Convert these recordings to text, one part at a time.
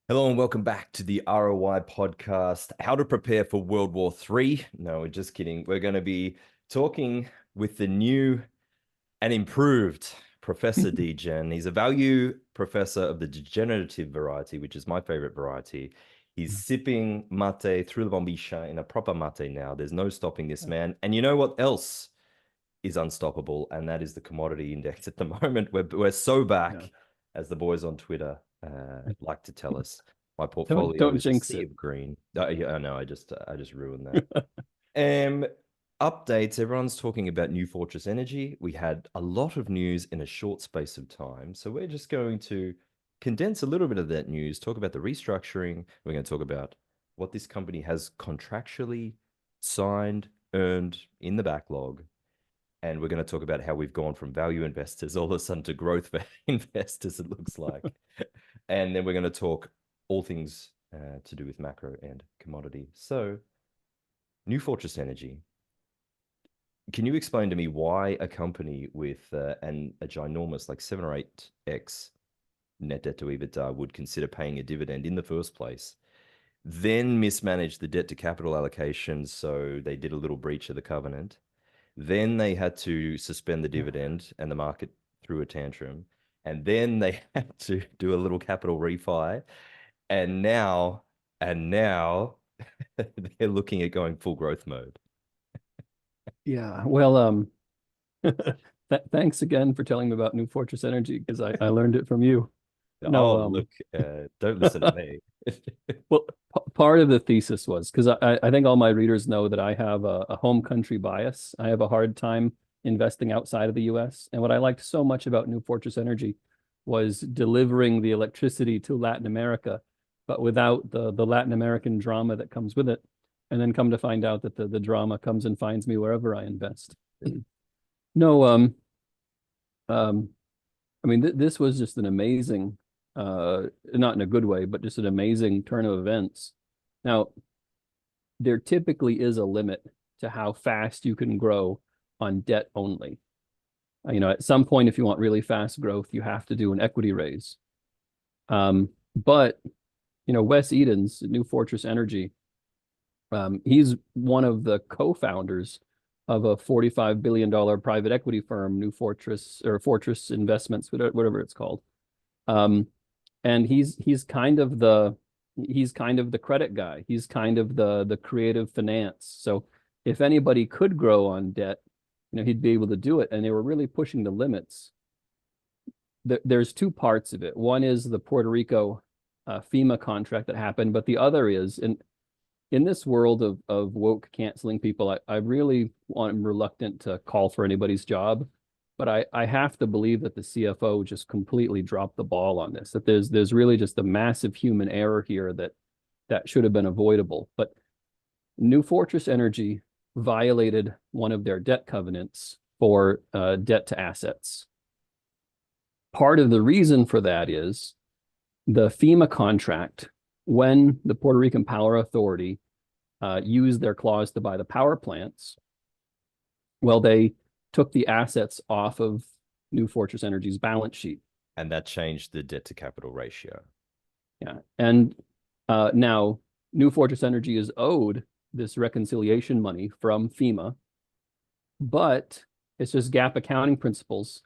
Hello and welcome back to the ROI podcast. How to prepare for World War III? No, we're just kidding. We're going to be talking with the new and improved Professor Degen. He's a value professor of the degenerative variety, which is my favorite variety. He's sipping mate through the bombisha in a proper mate now. There's no stopping this man. And you know what else is unstoppable? And that is the commodity index at the moment. We're so Yeah. back, as the boys on Twitter like to tell us. My Don't portfolio don't is a jinx sea it. of green. Yeah, I know. I just ruined that. Um, Updates. Everyone's talking about New Fortress Energy. We had a lot of news in a short space of time, so we're just going to condense a little bit of that news. Talk about the restructuring. We're going to talk about what this company has contractually signed, earned in the backlog, and we're going to talk about how we've gone from value investors all of a sudden to growth investors, it looks like. And then we're going to talk all things to do with macro and commodity. So, New Fortress Energy. Can you explain to me why a company with a ginormous, like 7 or 8x net debt to EBITDA would consider paying a dividend in the first place, then mismanage the debt to capital allocation, so they did a little breach of the covenant. Then they had to suspend the dividend and the market threw a tantrum. And then they had to do a little capital refi. And now they're looking at going full growth mode. Yeah. Well, thanks again for telling me about New Fortress Energy because I learned it from you. Oh, No, look, don't listen to me. well, part of the thesis was because I think all my readers know that I have a home country bias. I have a hard time investing outside of the US. And what I liked so much about New Fortress Energy was delivering the electricity to Latin America, but without the Latin American drama that comes with it. And then come to find out that the drama comes and finds me wherever I invest. No, um, I mean, this was just an amazing, not in a good way, but just an amazing turn of events. Now, there typically is a limit to how fast you can grow on debt only. At some point, if you want really fast growth, you have to do an equity raise. But Wes Edens, New Fortress Energy, he's one of the co-founders of a $45 billion private equity firm, New Fortress or Fortress Investments, whatever it's called. And he's kind of the credit guy. He's kind of the creative finance. So if anybody could grow on debt, he'd be able to do it. And they were really pushing the limits. There's two parts of it. One is the Puerto Rico FEMA contract that happened, but the other is, and in this world of woke canceling people, I really am reluctant to call for anybody's job, but I have to believe that the CFO just completely dropped the ball on this, that there's really just a massive human error here that should have been avoidable. But New Fortress Energy violated one of their debt covenants for debt to assets. Part of the reason for that is the FEMA contract, when the Puerto Rican Power Authority used their clause to buy the power plants, well, they took the assets off of New Fortress Energy's balance sheet. And that changed the debt to capital ratio. Yeah. And now New Fortress Energy is owed this reconciliation money from FEMA, but it's just GAAP accounting principles.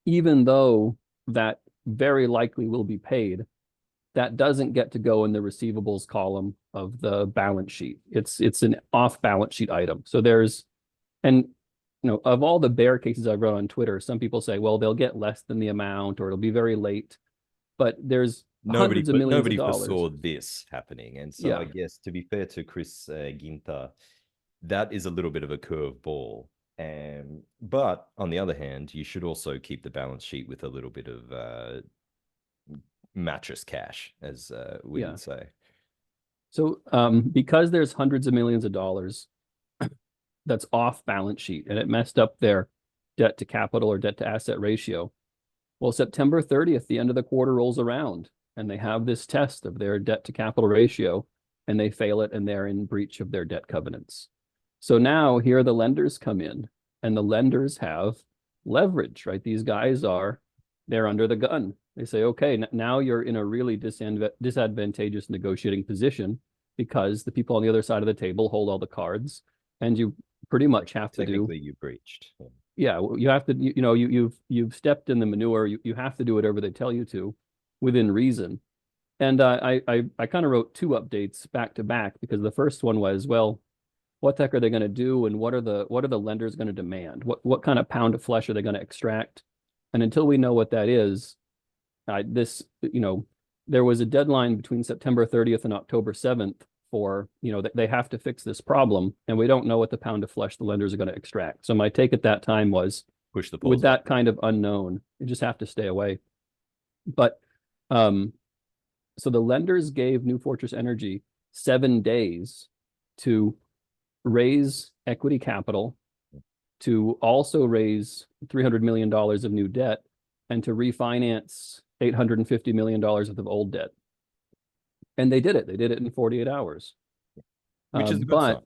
Even though that very likely will be paid, that doesn't get to go in the receivables column of the balance sheet. It's an off balance sheet item. So and of all the bear cases I've read on Twitter, some people say, well, they'll get less than the amount or it'll be very late. But there's hundreds of millions of Nobody dollars. foresaw this happening. And so I Yeah. guess, to be fair to Chris Ginter, that is a little bit of a curve ball. But on the other hand, you should also keep the balance sheet with a little bit of mattress cash, as we Yeah. would say. So because there's hundreds of millions of dollars that's off balance sheet and it messed up their debt to capital or debt to asset ratio. Well, September 30th, the end of the quarter rolls around and they have this test of their debt to capital ratio and they fail it and they're in breach of their debt covenants. So now here the lenders come in and the lenders have leverage, right? They're under the gun. They say, okay, now you're in a really disadvantageous negotiating position because the people on the other side of the table hold all the cards, and you pretty much have to do. Technically, you breached. Yeah, you have to. You've stepped in the manure. You have to do whatever they tell you to, within reason. And I kind of wrote two updates back to back, because the first one was, well, what the heck are they going to do, and what are the lenders going to demand? What kind of pound of flesh are they going to extract? And until we know what that is, there was a deadline between September 30th and October 7th for, that they have to fix this problem, and we don't know what the pound of flesh the lenders are going to extract. So my take at that time was, push the with that kind of unknown, you just have to stay away. But so the lenders gave New Fortress Energy 7 days to raise equity capital, to also raise $300 million of new debt, and to refinance $850 million worth of old debt. And they did it. They did it in 48 hours. Which is a good sign.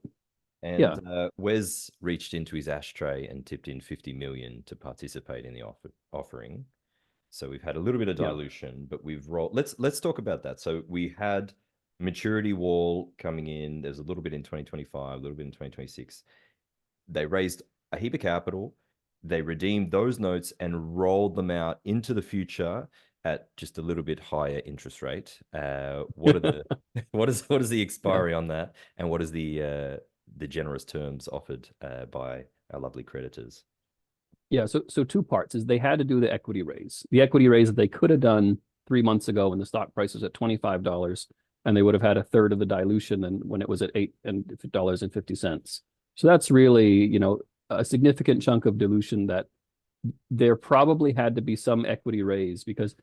And yeah. Wes reached into his ashtray and tipped in 50 million to participate in the offering. So we've had a little bit of dilution, but we've rolled. Let's talk about that. So we had maturity wall coming in. There's a little bit in 2025, a little bit in 2026. They raised a heap of capital. They redeemed those notes and rolled them out into the future at just a little bit higher interest rate. What is the expiry on that, and what is the generous terms offered by our lovely creditors? Yeah, so two parts is they had to do the equity raise. The equity raise that they could have done 3 months ago when the stock price was at $25, and they would have had a third of the dilution than when it was at $8.50. So that's really, a significant chunk of dilution that there probably had to be some equity raise, because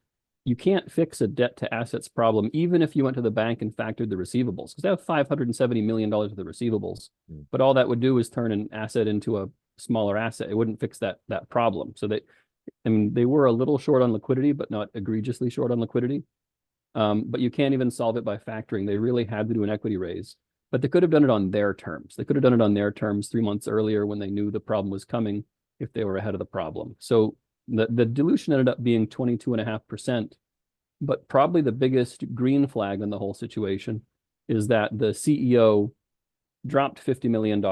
you can't fix a debt to assets problem even if you went to the bank and factored the receivables, because they have $570 million of the receivables, but all that would do is turn an asset into a smaller asset. It wouldn't fix that problem. So they were a little short on liquidity, but not egregiously short on liquidity. But you can't even solve it by factoring. They really had to do an equity raise, but they could have done it on their terms. They could have done it on their terms 3 months earlier when they knew the problem was coming, if they were ahead of the problem. So the dilution ended up being 22.5%, but probably the biggest green flag in the whole situation is that the CEO dropped $50 million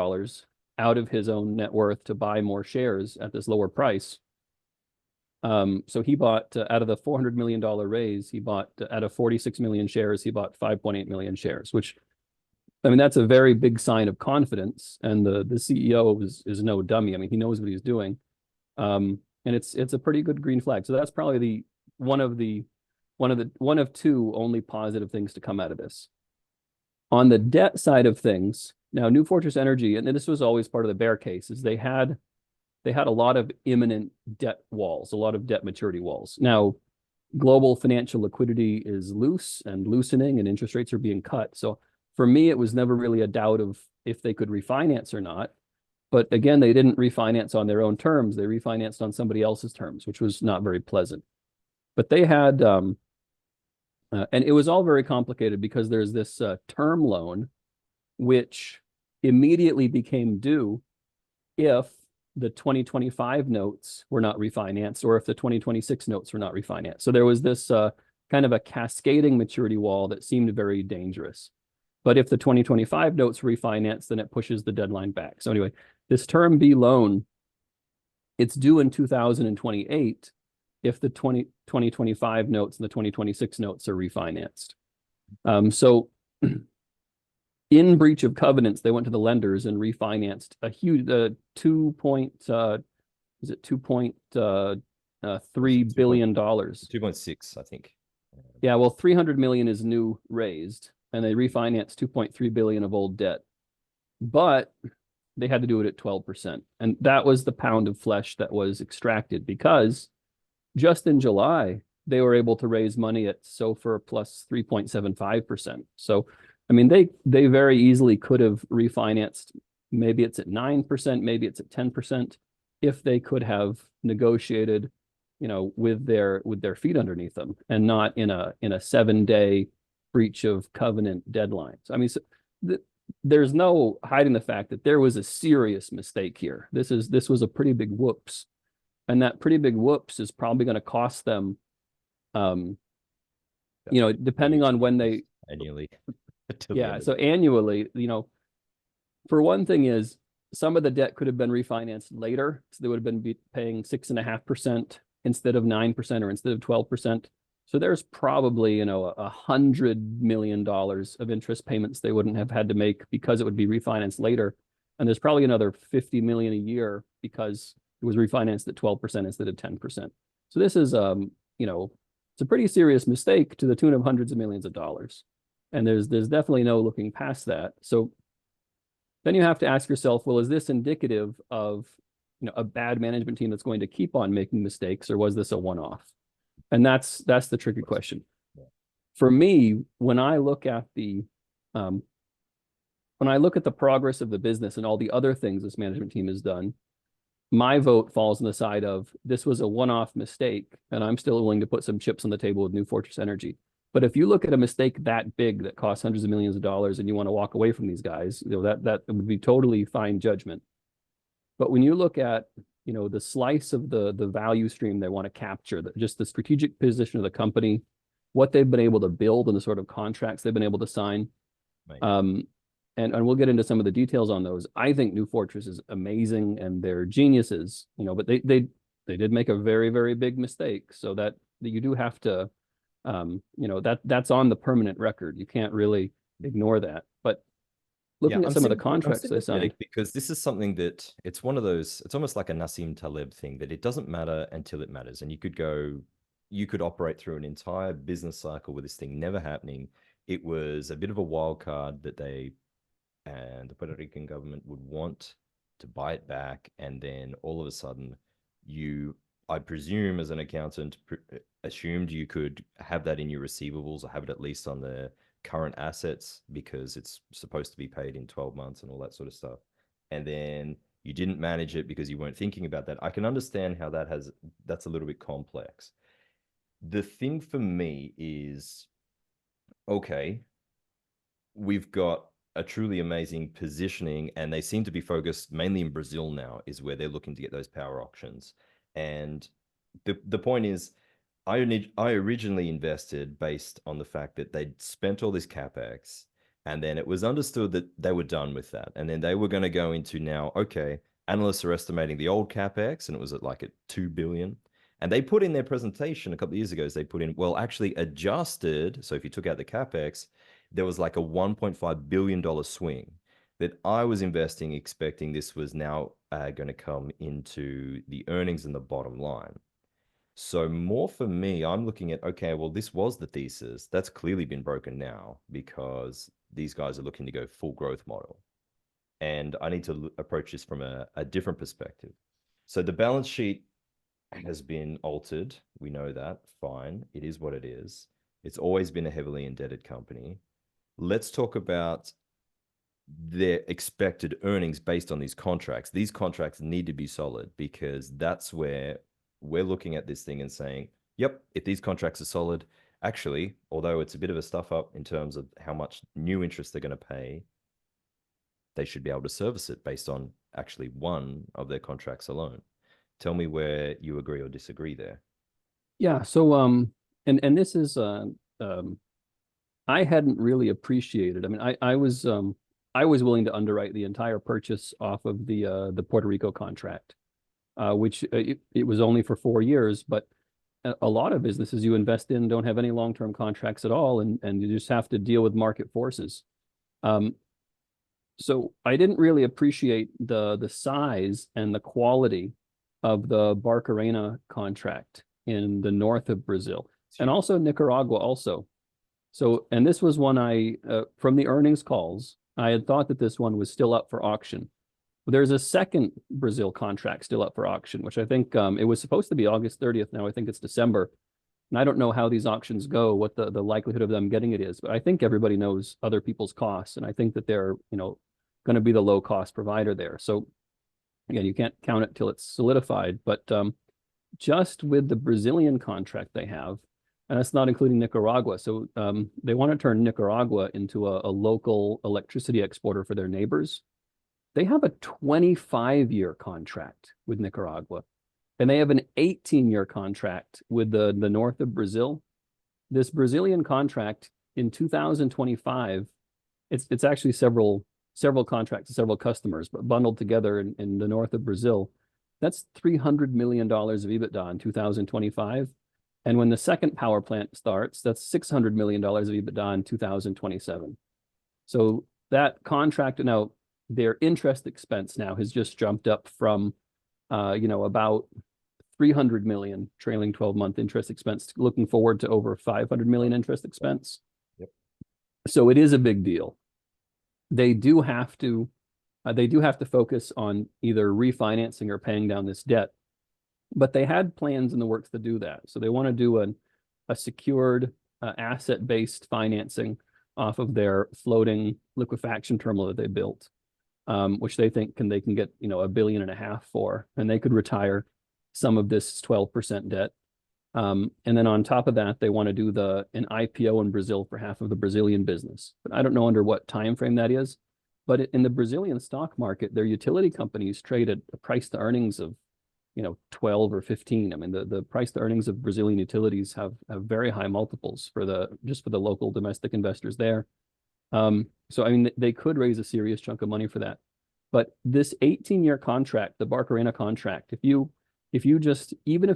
out of his own net worth to buy more shares at this lower price. So he bought, out of the $400 million raise, he bought, out of 46 million shares, he bought 5.8 million shares, which, that's a very big sign of confidence. And the CEO is no dummy. He knows what he's doing. And it's a pretty good green flag. So that's probably one of two only positive things to come out of this. On the debt side of things, now New Fortress Energy, and this was always part of the bear case, is they had a lot of imminent debt walls, a lot of debt maturity walls. Now, global financial liquidity is loose and loosening, and interest rates are being cut. So for me, it was never really a doubt of if they could refinance or not. But again, they didn't refinance on their own terms. They refinanced on somebody else's terms, which was not very pleasant. But they had, and it was all very complicated, because there's this term loan, which immediately became due if the 2025 notes were not refinanced, or if the 2026 notes were not refinanced. So there was this kind of a cascading maturity wall that seemed very dangerous. But if the 2025 notes refinance, then it pushes the deadline back. So anyway, this Term B loan, it's due in 2028 if the 2025 notes and the 2026 notes are refinanced. So in breach of covenants, they went to the lenders and refinanced a huge $2.3 billion. 2.6, I think. Yeah, well, 300 million is new raised, and they refinanced 2.3 billion of old debt, but they had to do it at 12%. And that was the pound of flesh that was extracted, because just in July, they were able to raise money at SOFR plus 3.75%. So, they very easily could have refinanced. Maybe it's at 9%, maybe it's at 10%, if they could have negotiated, with their feet underneath them, and not in a 7-day breach of covenant deadlines. There's no hiding the fact that there was a serious mistake here. This was a pretty big whoops, and that pretty big whoops is probably going to cost them You know, depending on when they annually till the yeah, end of so annually, you know, for one thing is some of the debt could have been refinanced later, so they would have been paying 6.5% instead of 9% or instead of 12%. So there's probably, you know, $100 million of interest payments they wouldn't have had to make because it would be refinanced later, and there's probably another 50 million a year because it was refinanced at 12% instead of 10%. So this is, you know, it's a pretty serious mistake to the tune of hundreds of millions of dollars, and there's definitely no looking past that. So then you have to ask yourself, well, is this indicative of, you know, a bad management team that's going to keep on making mistakes, or was this a one-off? And that's the tricky question. For me, when I look at the progress of the business and all the other things this management team has done, my vote falls on the side of this was a one-off mistake, and I'm still willing to put some chips on the table with New Fortress Energy. But if you look at a mistake that big that costs hundreds of millions of dollars and you want to walk away from these guys, you know, that would be totally fine judgment. But when you look at, you know, the slice of the value stream they want to capture, just the strategic position of the company, what they've been able to build and the sort of contracts they've been able to sign, right. And we'll get into some of the details on those. I think New Fortress is amazing and they're geniuses, you know, but they did make a very, very big mistake. So that you do have to, you know, that's on the permanent record. You can't really ignore that. But looking at some of the contracts they signed, because this is something that it's one of those, it's almost like a Nassim Taleb thing, that it doesn't matter until it matters. And you could operate through an entire business cycle with this thing never happening. It was a bit of a wild card that they and the Puerto Rican government would want to buy it back. And then all of a sudden I presume as an accountant, assumed you could have that in your receivables or have it at least on the current assets because it's supposed to be paid in 12 months and all that sort of stuff. And then you didn't manage it because you weren't thinking about that. I can understand how that's a little bit complex. The thing for me is, okay, we've got a truly amazing positioning, and they seem to be focused mainly in Brazil now, is where they're looking to get those power auctions. And the point is, I originally invested based on the fact that they'd spent all this capex, and then it was understood that they were done with that, and then they were going to go into now, okay, analysts are estimating the old capex, and it was at 2 billion. And they put in their presentation a couple of years ago, they put in, well, actually adjusted, so if you took out the capex, there was like a $1.5 billion swing that I was investing, expecting this was now going to come into the earnings and the bottom line. So more for me, I'm looking at, okay, well, this was the thesis. That's clearly been broken now because these guys are looking to go full growth model. And I need to approach this from a different perspective. So the balance sheet has been altered. We know that. Fine. It is what it is. It's always been a heavily indebted company. Let's talk about their expected earnings based on these contracts. These contracts need to be solid because that's where we're looking at this thing and saying, yep, if these contracts are solid, actually, although it's a bit of a stuff up in terms of how much new interest they're going to pay, they should be able to service it based on actually one of their contracts alone. Tell me where you agree or disagree there. Yeah. So, and this is, I hadn't really appreciated. I mean, I was willing to underwrite the entire purchase off of the Puerto Rico contract, which it was only for 4 years, but a lot of businesses you invest in don't have any long-term contracts at all, and you just have to deal with market forces. So I didn't really appreciate the size and the quality of the Barcarena contract in the north of Brazil, and also Nicaragua also. So, and this was one from the earnings calls, I had thought that this one was still up for auction. There's a second Brazil contract still up for auction, which I think it was supposed to be August 30th. Now I think it's December. And I don't know how these auctions go, what the likelihood of them getting it is, but I think everybody knows other people's costs. And I think that they're, you know, going to be the low cost provider there. So again, you can't count it till it's solidified, but just with the Brazilian contract they have, and that's not including Nicaragua. So they want to turn Nicaragua into a local electricity exporter for their neighbors. They have a 25-year contract with Nicaragua. and they have an 18-year contract with the north of Brazil. This Brazilian contract in 2025, it's actually several contracts, several customers, but bundled together in the north of Brazil. That's $300 million of EBITDA in 2025. And when the second power plant starts, that's $600 million of EBITDA in 2027. So that contract, now their interest expense now has just jumped up from, about 300 million trailing 12-month interest expense, looking forward to over 500 million interest expense. Yep. So it is a big deal. They do have to focus on either refinancing or paying down this debt, but they had plans in the works to do that. So they want to do a secured asset-based financing off of their floating liquefaction terminal that they built, which they think they can get $1.5 billion for, and they could retire some of this 12% debt. And then on top of that, they want to do an IPO in Brazil for half of the Brazilian business. But I don't know under what time frame that is. But in the Brazilian stock market, their utility companies trade at a price to earnings of 12 or 15. I mean, the price to earnings of Brazilian utilities have very high multiples for the local domestic investors there. So I mean, they could raise a serious chunk of money for that. But this 18-year contract, the Barcarena contract, even if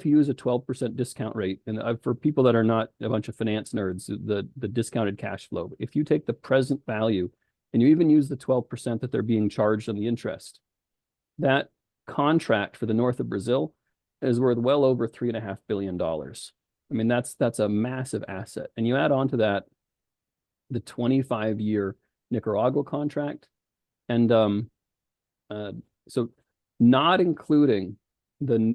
you use a 12% discount rate, and for people that are not a bunch of finance nerds, the discounted cash flow, if you take the present value and you even use the 12% that they're being charged on the interest, that contract for the north of Brazil is worth well over $3.5 billion. I mean, that's a massive asset. And you add on to that the 25-year Nicaragua contract. And so not including the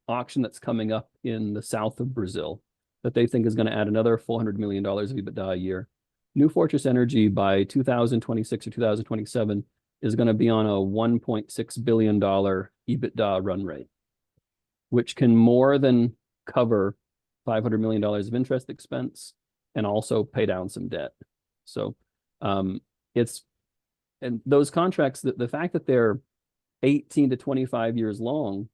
auction that's coming up in the south of Brazil that they think is going to add another $400 million of EBITDA a year. New Fortress Energy by 2026 or 2027 is going to be on a $1.6 billion EBITDA run rate, which can more than cover $500 million of interest expense and also pay down some debt. So and those contracts, the fact that they're 18 to 25 years long,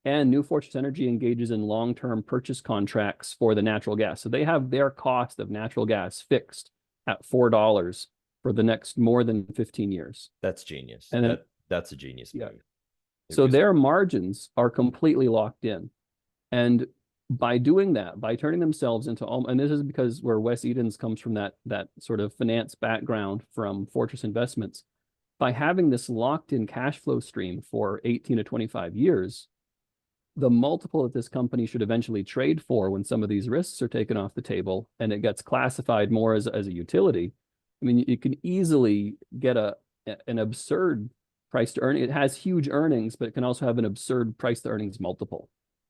and New Fortress Energy engages in long-term purchase contracts for the natural gas. So they have their cost of natural gas fixed at $4 for the next more than 15 years. That's genius. And then, that's a genius move. Yeah. So their margins are completely locked in. And by doing that, by turning themselves into, and this is because where Wes Edens comes from, that sort of finance background from Fortress Investments, by having this locked in cash flow stream for 18 to 25 years, the multiple that this company should eventually trade for when some of these risks are taken off the table and it gets classified more as a utility, I mean, you can easily get an absurd price to earning. It has huge earnings, but it can also have an absurd price to earnings multiple.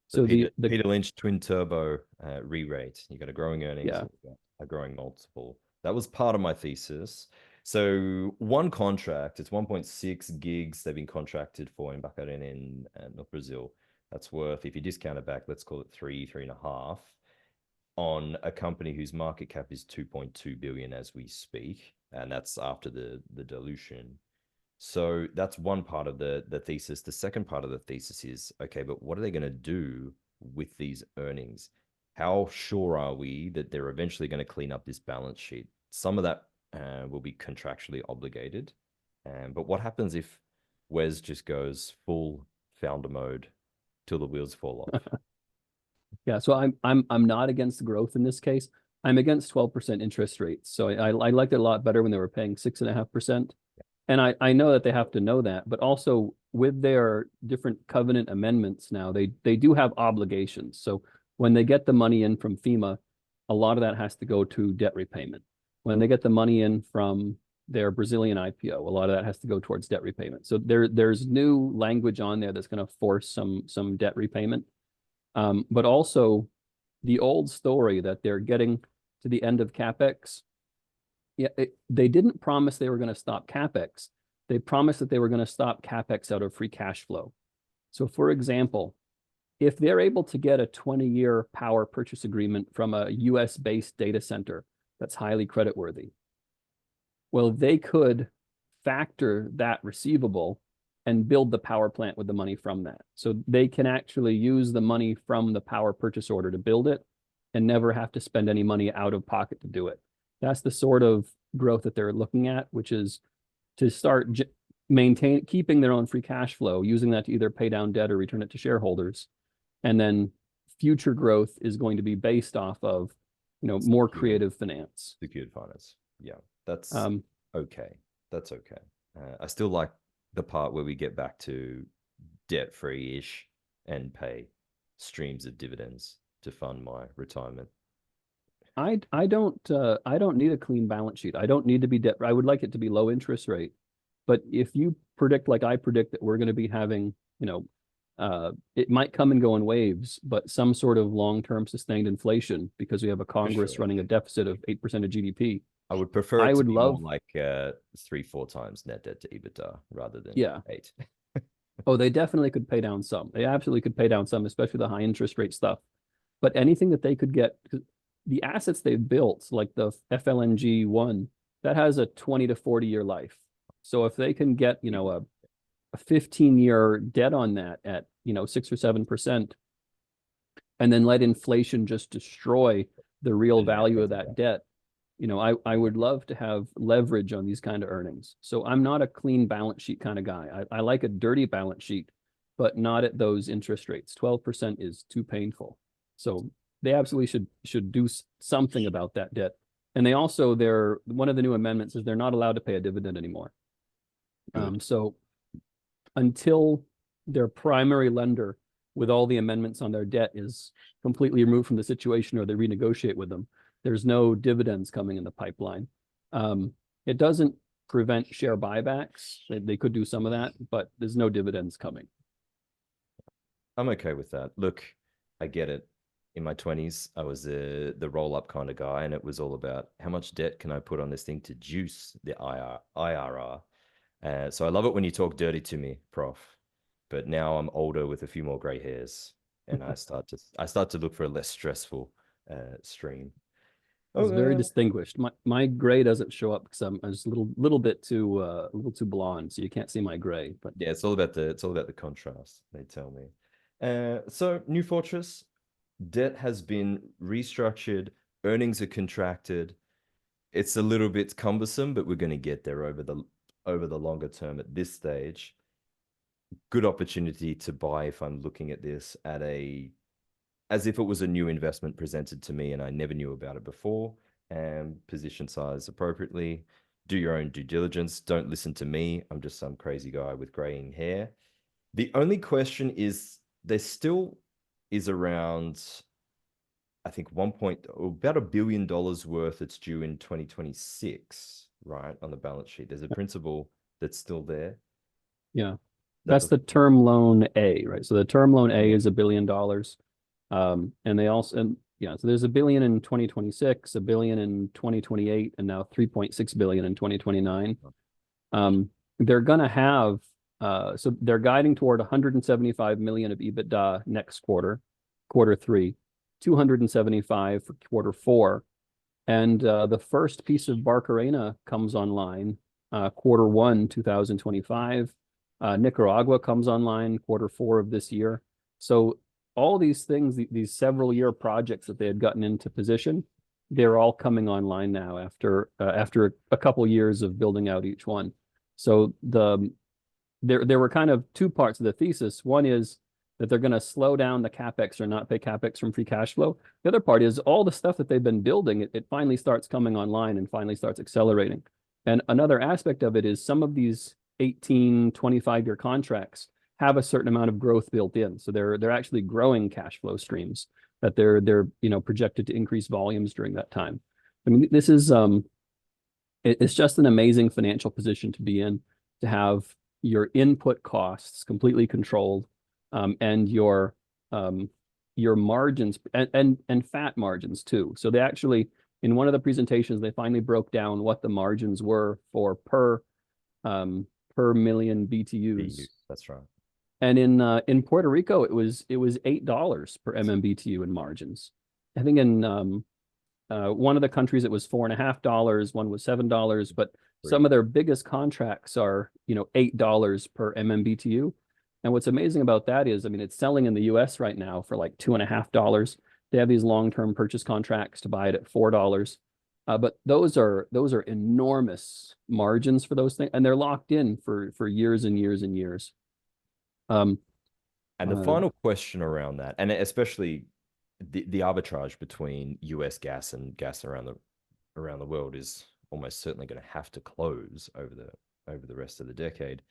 So the Peter Lynch twin turbo re-rate. You got a growing earnings, yeah, a growing multiple. That was part of my thesis. So one contract, it's 1.6 gigs they've been contracted for in Barcarena in North Brazil. That's worth, if you discount it back, let's call it 3.5 on a company whose market cap is 2.2 billion as we speak, and that's after the dilution. So that's one part of the thesis. The second part of the thesis is, okay, but what are they going to do with these earnings? How sure are we that they're eventually going to clean up this balance sheet? Some of that will be contractually obligated, but what happens if Wes just goes full founder mode till the wheels fall off? Yeah, so I'm not against growth in this case. I'm against 12% interest rates. So I liked it a lot better when they were paying 6.5%. And I know that they have to know that, but also with their different covenant amendments now, they do have obligations. So when they get the money in from FEMA, a lot of that has to go to debt repayment. When they get the money in from their Brazilian IPO, a lot of that has to go towards debt repayment. So there's new language on there that's going to force some debt repayment. But also the old story that they're getting to the end of CapEx. Yeah, they didn't promise they were going to stop CapEx. They promised that they were going to stop CapEx out of free cash flow. So for example, if they're able to get a 20-year power purchase agreement from a US-based data center that's highly creditworthy, well, they could factor that receivable and build the power plant with the money from that. So they can actually use the money from the power purchase order to build it and never have to spend any money out of pocket to do it. That's the sort of growth that they're looking at, which is to start keeping their own free cash flow, using that to either pay down debt or return it to shareholders. And then future growth is going to be based off of, more creative finance. Secured finance. Yeah, that's okay. That's okay. I still like the part where we get back to debt-free-ish and pay streams of dividends to fund my retirement. I don't need a clean balance sheet. I don't need to be debt. I would like it to be low interest rate. But if you predict, like I predict, that we're going to be having, it might come and go in waves, but some sort of long-term sustained inflation because we have a Congress running a deficit of 8% of GDP. I would prefer it to be more like 3-4 times net debt to EBITDA rather than 8. Oh, they definitely could pay down some. They absolutely could pay down some, especially the high interest rate stuff. But anything that they could get, the assets they've built, like the FLNG one, that has a 20 to 40-year life. So if they can get, a 15-year debt on that at, 6 or 7%, and then let inflation just destroy the real value of that debt, I would love to have leverage on these kind of earnings. So I'm not a clean balance sheet kind of guy. I like a dirty balance sheet, but not at those interest rates. 12% is too painful. So they absolutely should do something about that debt. And they also, one of the new amendments is they're not allowed to pay a dividend anymore. So until their primary lender with all the amendments on their debt is completely removed from the situation or they renegotiate with them, there's no dividends coming in the pipeline. It doesn't prevent share buybacks. They could do some of that, but there's no dividends coming. I'm okay with that. Look, I get it. In my 20s, I was the roll-up kind of guy, and it was all about how much debt can I put on this thing to juice the IRR. So I love it when you talk dirty to me, Prof. But now I'm older with a few more gray hairs, and I start to look for a less stressful stream. It's very distinguished. My gray doesn't show up because I'm just a little bit too blonde, so you can't see my gray. But yeah, it's all about the contrast. They tell me. So New Fortress, debt has been restructured. Earnings are contracted. It's a little bit cumbersome, but we're going to get there over the longer term. At this stage, good opportunity to buy if I'm looking at this as if it was a new investment presented to me and I never knew about it before, and position size appropriately. Do your own due diligence. Don't listen to me. I'm just some crazy guy with graying hair. The only question is there still is around, I think, about $1 billion worth that's due in 2026, right, on the balance sheet. There's a principal that's still there. Yeah. That's the term loan A, right? So the term loan A is $1 billion. And they also, so there's $1 billion in 2026, $1 billion in 2028, and now $3.6 billion in 2029. They're going to have, so they're guiding toward 175 million of EBITDA next quarter 3, 275 for quarter 4. And the first piece of Barcarena comes online quarter 1, 2025. Nicaragua comes online quarter 4 of this year. So all these things, these several year projects that they had gotten into position, they're all coming online now after a couple years of building out each one. So there were kind of two parts of the thesis. One is that they're going to slow down the capex or not pay capex from free cash flow. The other part is all the stuff that they've been building, it finally starts coming online and finally starts accelerating. And another aspect of it is some of these 18, 25-year contracts have a certain amount of growth built in. So they're actually growing cash flow streams that they're projected to increase volumes during that time. I mean, this is it's just an amazing financial position to be in, to have your input costs completely controlled, and your margins and fat margins too. So they actually, in one of the presentations, they finally broke down what the margins were for per million BTUs. That's right. And in Puerto Rico, it was $8 per MMBTU in margins. I think in One of the countries it was $4.50, one was $7, but some Great. of their biggest contracts are, $8 per MMBTU. And what's amazing about that is, I mean, it's selling in the US right now for like $2.50. They have these long-term purchase contracts to buy it at $4. But those are enormous margins for those things, and they're locked in for years and years and years. Um, And the uh, final question around that, and especially the arbitrage between US gas and gas around the world is almost certainly going to have to close over the rest of the decade.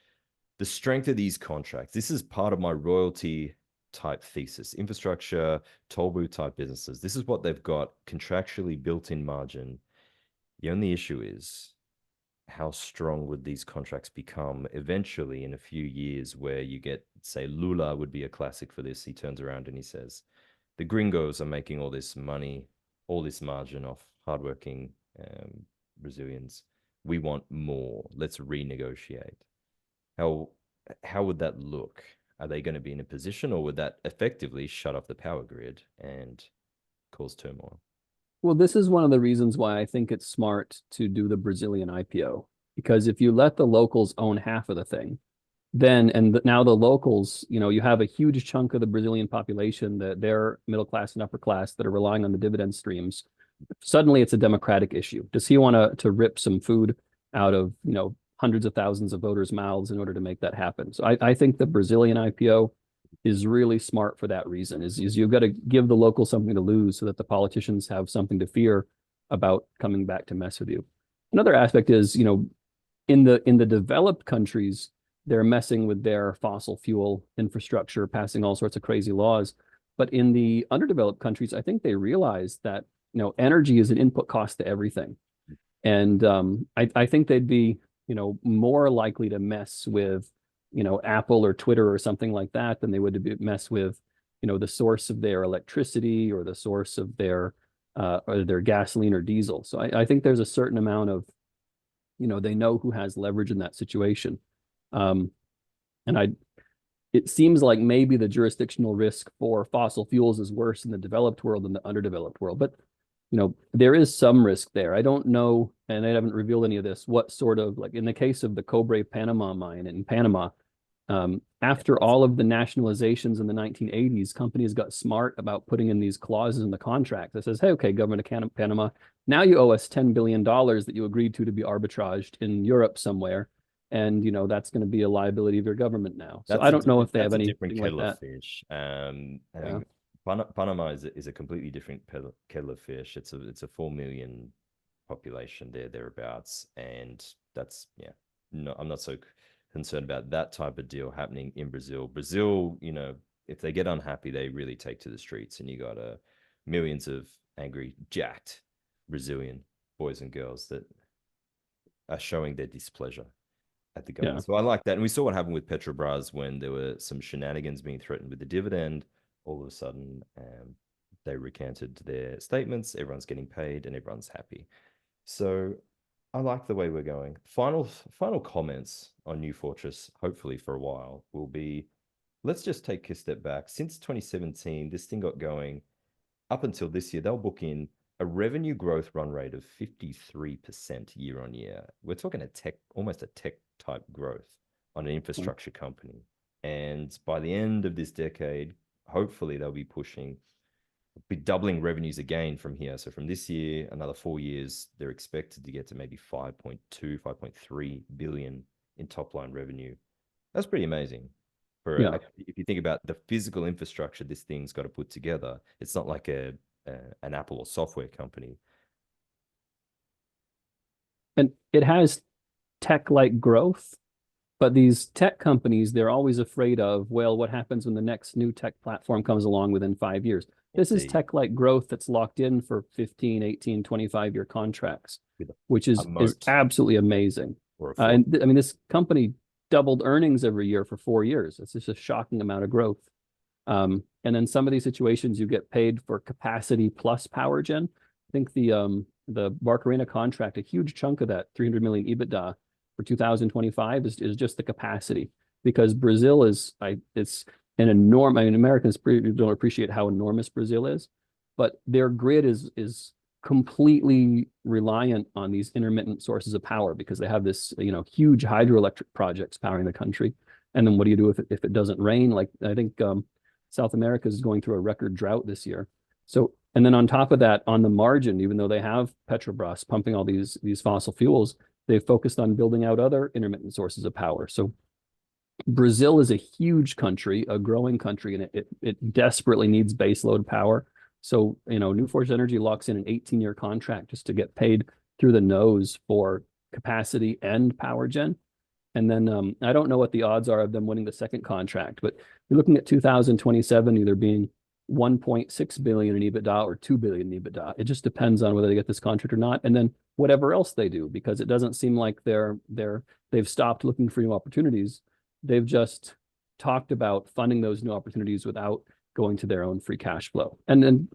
The strength of these contracts, this is part of my royalty type thesis. Infrastructure, toll booth type businesses, this is what they've got contractually built in margin. The only issue is how strong would these contracts become eventually in a few years, where you get, say, Lula would be a classic for this. He turns around and he says, the gringos are making all this money, all this margin off hardworking Brazilians. We want more. Let's renegotiate. How how would that look? Are they going to be in a position, or would that effectively shut off the power grid and cause turmoil? well, this is one of the reasons why I think it's smart to do the Brazilian IPO, because if you let the locals own half of the thing, then now the locals, you have a huge chunk of the Brazilian population that they're middle class and upper class that are relying on the dividend streams. Suddenly, it's a democratic issue. Does he want to rip some food out of hundreds of thousands of voters' mouths in order to make that happen? So I think the Brazilian IPO is really smart for that reason. Is you've got to give the locals something to lose so that the politicians have something to fear about coming back to mess with you. Another aspect is, in the developed countries, they're messing with their fossil fuel infrastructure, passing all sorts of crazy laws. But in the underdeveloped countries, I think they realize that energy is an input cost to everything, and I think they'd be more likely to mess with Apple or Twitter or something like that than they would mess with the source of their electricity or the source of their gasoline or diesel. So I think there's a certain amount of they know who has leverage in that situation. And it seems like maybe the jurisdictional risk for fossil fuels is worse in the developed world than the underdeveloped world. But there is some risk there. I don't know, and I haven't revealed any of this, what sort of, like in the case of the Cobre Panama mine in Panama, after all of the nationalizations in the 1980s, companies got smart about putting in these clauses in the contract that says, hey, okay, government of Panama, now you owe us $10 billion that you agreed to be arbitraged in Europe somewhere. And, that's going to be a liability of your government now. So I don't know if they have anything like that. Kettle of fish. I think Panama is a completely different kettle of fish. It's a 4 million population thereabouts, and that's no, I'm not so concerned about that type of deal happening in Brazil. Brazil, if they get unhappy, they really take to the streets, and you got millions of angry, jacked Brazilian boys and girls that are showing their displeasure at the government. So I like that. And we saw what happened with Petrobras when there were some shenanigans being threatened with the dividend. All of a sudden, they recanted their statements. Everyone's getting paid and everyone's happy. So I like the way we're going. Final comments on New Fortress, hopefully for a while, will be, let's just take a step back. Since 2017, this thing got going. Up until this year, they'll book in a revenue growth run rate of 53% year on year. We're talking almost a tech type growth on an infrastructure company. And by the end of this decade, hopefully they'll be doubling revenues again from here. So from this year, another 4 years, they're expected to get to maybe 5.2, 5.3 billion in top line revenue. That's pretty amazing. If you think about the physical infrastructure this thing's got to put together, it's not like an Apple or software company. And it has tech-like growth, but these tech companies, they're always afraid of, well, what happens when the next new tech platform comes along within 5 years? This is tech-like growth that's locked in for 15, 18, 25-year contracts, which is absolutely amazing. And I mean, this company doubled earnings every year for 4 years. It's just a shocking amount of growth. And then some of these situations, you get paid for capacity plus power gen. I think the Barcarena contract, a huge chunk of that 300 million EBITDA for 2025 is just the capacity, because Brazil it's an enormous. I mean, Americans don't appreciate how enormous Brazil is, but their grid is completely reliant on these intermittent sources of power because they have this, huge hydroelectric projects powering the country. And then what do you do if it doesn't rain? Like I think South America is going through a record drought this year. So, and then on top of that, on the margin, even though they have Petrobras pumping all these fossil fuels, they've focused on building out other intermittent sources of power. So Brazil is a huge country, a growing country, and it desperately needs baseload power. So, New Force Energy locks in an 18-year contract just to get paid through the nose for capacity and power gen. And then I don't know what the odds are of them winning the second contract, but you're looking at 2027 either being 1.6 billion in EBITDA or 2 billion in EBITDA. It just depends on whether they get this contract or not, and then whatever else they do, because it doesn't seem like they've stopped looking for new opportunities. They've just talked about funding those new opportunities without going to their own free cash flow. And then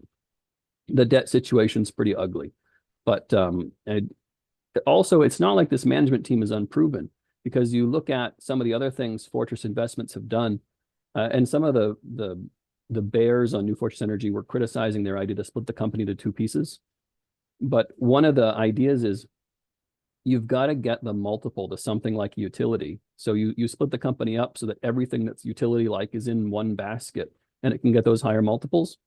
the debt situation's pretty ugly. But also, it's not like this management team is unproven, because you look at some of the other things Fortress Investments have done, and some of the bears on New Fortress Energy were criticizing their idea to split the company to two pieces. But one of the ideas is you've got to get the multiple to something like utility. So you split the company up so that everything that's utility-like is in one basket, and it can get those higher multiples.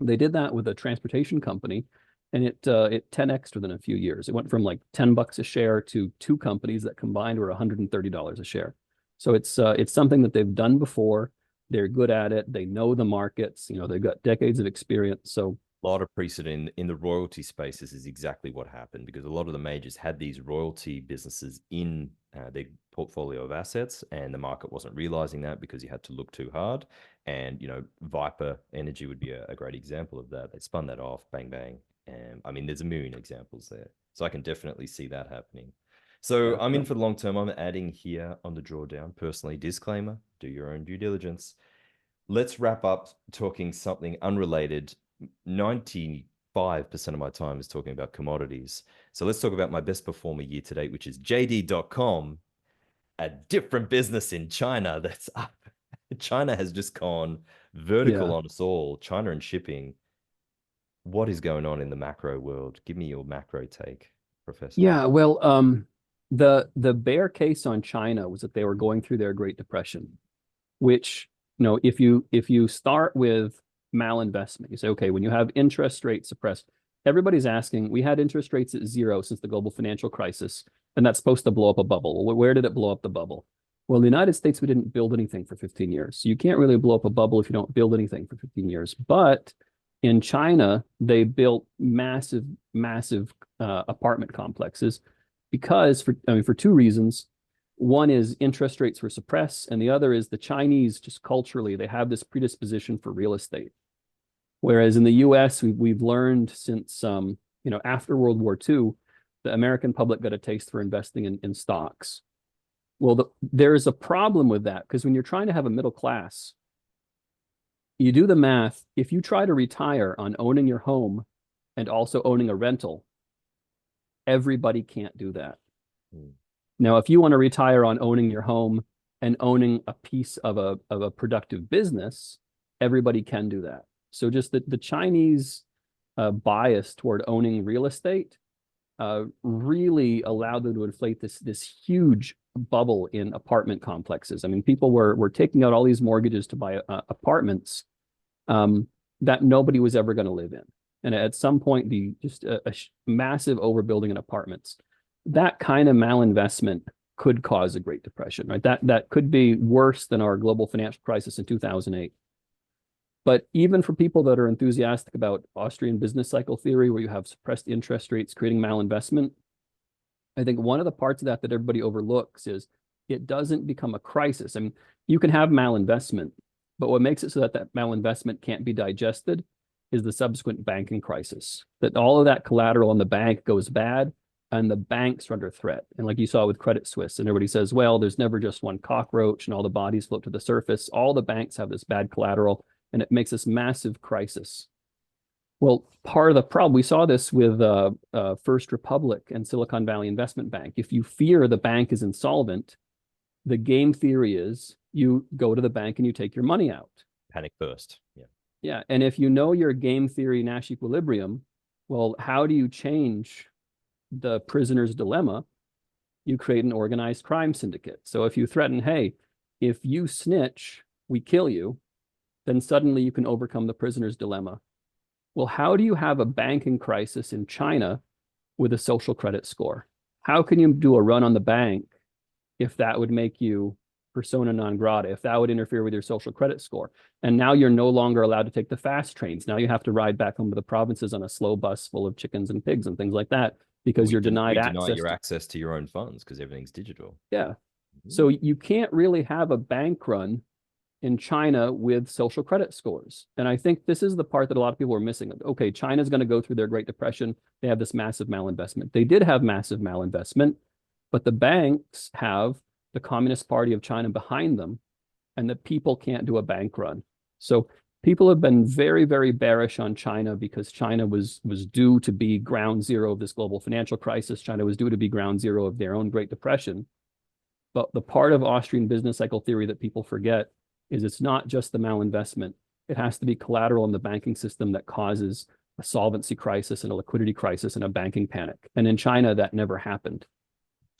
They did that with a transportation company, and it 10x'd within a few years. It went from like $10 a share to two companies that combined were $130 a share. So it's something that they've done before. They're good at it. They know the markets. They've got decades of experience. So a lot of precedent in the royalty space. This is exactly what happened, because a lot of the majors had these royalty businesses in their portfolio of assets, and the market wasn't realizing that because you had to look too hard. And Viper Energy would be a great example of that. They spun that off, bang bang. And I mean, there's a million examples there, so I can definitely see that happening. So yeah, I'm in for the long term. I'm adding here on the drawdown, personally, disclaimer: do your own due diligence. Let's wrap up talking something unrelated. 95% of my time is talking about commodities. So let's talk about my best performer year to date, which is JD.com, a different business in China that's up. China has just gone vertical on us all. China and shipping. What is going on in the macro world? Give me your macro take, Professor. Yeah, well, the bear case on China was that they were going through their Great Depression, which, if you start with malinvestment, you say, okay, when you have interest rates suppressed, everybody's asking, we had interest rates at zero since the global financial crisis, and that's supposed to blow up a bubble. Well, where did it blow up the bubble? Well, in the United States, we didn't build anything for 15 years. So you can't really blow up a bubble if you don't build anything for 15 years. But in China, they built massive apartment complexes because for two reasons. One is interest rates were suppressed, and the other is the Chinese, just culturally, they have this predisposition for real estate. Whereas in the US, we've learned since after World War II, the American public got a taste for investing in stocks. Well, there is a problem with that, because when you're trying to have a middle class, you do the math. If you try to retire on owning your home and also owning a rental, everybody can't do that. Now, if you want to retire on owning your home and owning a piece of a productive business, everybody can do that. So just the Chinese bias toward owning real estate really allowed them to inflate this huge bubble in apartment complexes. I mean, people were taking out all these mortgages to buy apartments that nobody was ever going to live in. And at some point, just a massive overbuilding in apartments. That kind of malinvestment could cause a Great Depression, right? That could be worse than our global financial crisis in 2008. But even for people that are enthusiastic about Austrian business cycle theory, where you have suppressed interest rates creating malinvestment, I think one of the parts of that everybody overlooks is it doesn't become a crisis. I mean, you can have malinvestment, but what makes it so that malinvestment can't be digested is the subsequent banking crisis. That all of that collateral in the bank goes bad, and the banks are under threat. And like you saw with Credit Suisse, and everybody says, well, there's never just one cockroach and all the bodies float to the surface. All the banks have this bad collateral, and it makes this massive crisis. Well, part of the problem, we saw this with First Republic and Silicon Valley Investment Bank. If you fear the bank is insolvent, the game theory is you go to the bank and you take your money out. Panic first. Yeah. Yeah. And if you know your game theory Nash equilibrium, Well, how do you change the prisoner's dilemma? You create an organized crime syndicate. So if you threaten, hey, if you snitch, we kill you, then suddenly you can overcome the prisoner's dilemma. Well, how do you have a banking crisis in China with a social credit score? How can you do a run on the bank if that would make you persona non grata, if that would interfere with your social credit score? And now you're no longer allowed to take the fast trains. Now you have to ride back home to the provinces on a slow bus full of chickens and pigs and things like that because you're denied we deny access your to. access to your own funds because everything's digital. Yeah. So you can't really have a bank run in China with social credit scores. And I think this is the part that a lot of people are missing. Okay, China's going to go through their Great Depression. They have this massive malinvestment. They did have massive malinvestment, but the banks have the Communist Party of China behind them, and the people can't do a bank run. So people have been very, very bearish on China because China was due to be ground zero of this global financial crisis. China was due to be ground zero of their own Great Depression. But the part of Austrian business cycle theory that people forget is it's not just the malinvestment. It has to be collateral in the banking system that causes a solvency crisis and a liquidity crisis and a banking panic. And in China, that never happened.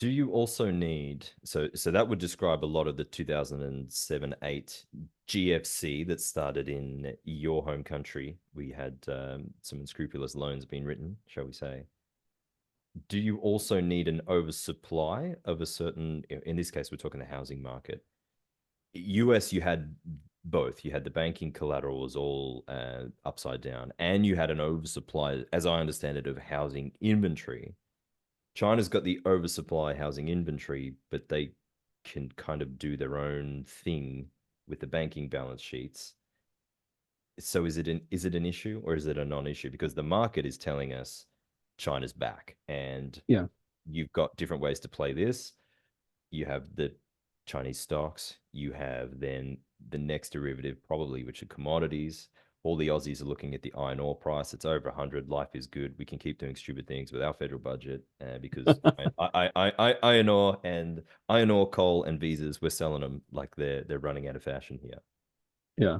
Do you also need, so that would describe a lot of the 2007-8 GFC that started in your home country. We had some unscrupulous loans being written, shall we say. Do you also need an oversupply of a certain, in this case, we're talking the housing market. US, you had both. You had the banking collateral was all upside down, and you had an oversupply, as I understand it, of housing inventory. China's got the oversupply housing inventory, but they can kind of do their own thing with the banking balance sheets. So is it an issue or is it a non-issue? Because the market is telling us China's back, and Yeah. you've got different ways to play this. You have the Chinese stocks. You have then the next derivative, probably, which are commodities. All the Aussies are looking at the iron ore price. It's over 100. Life is good. We can keep doing stupid things with our federal budget because iron ore and iron ore, coal, and visas, we're selling them like they're running out of fashion here. Yeah.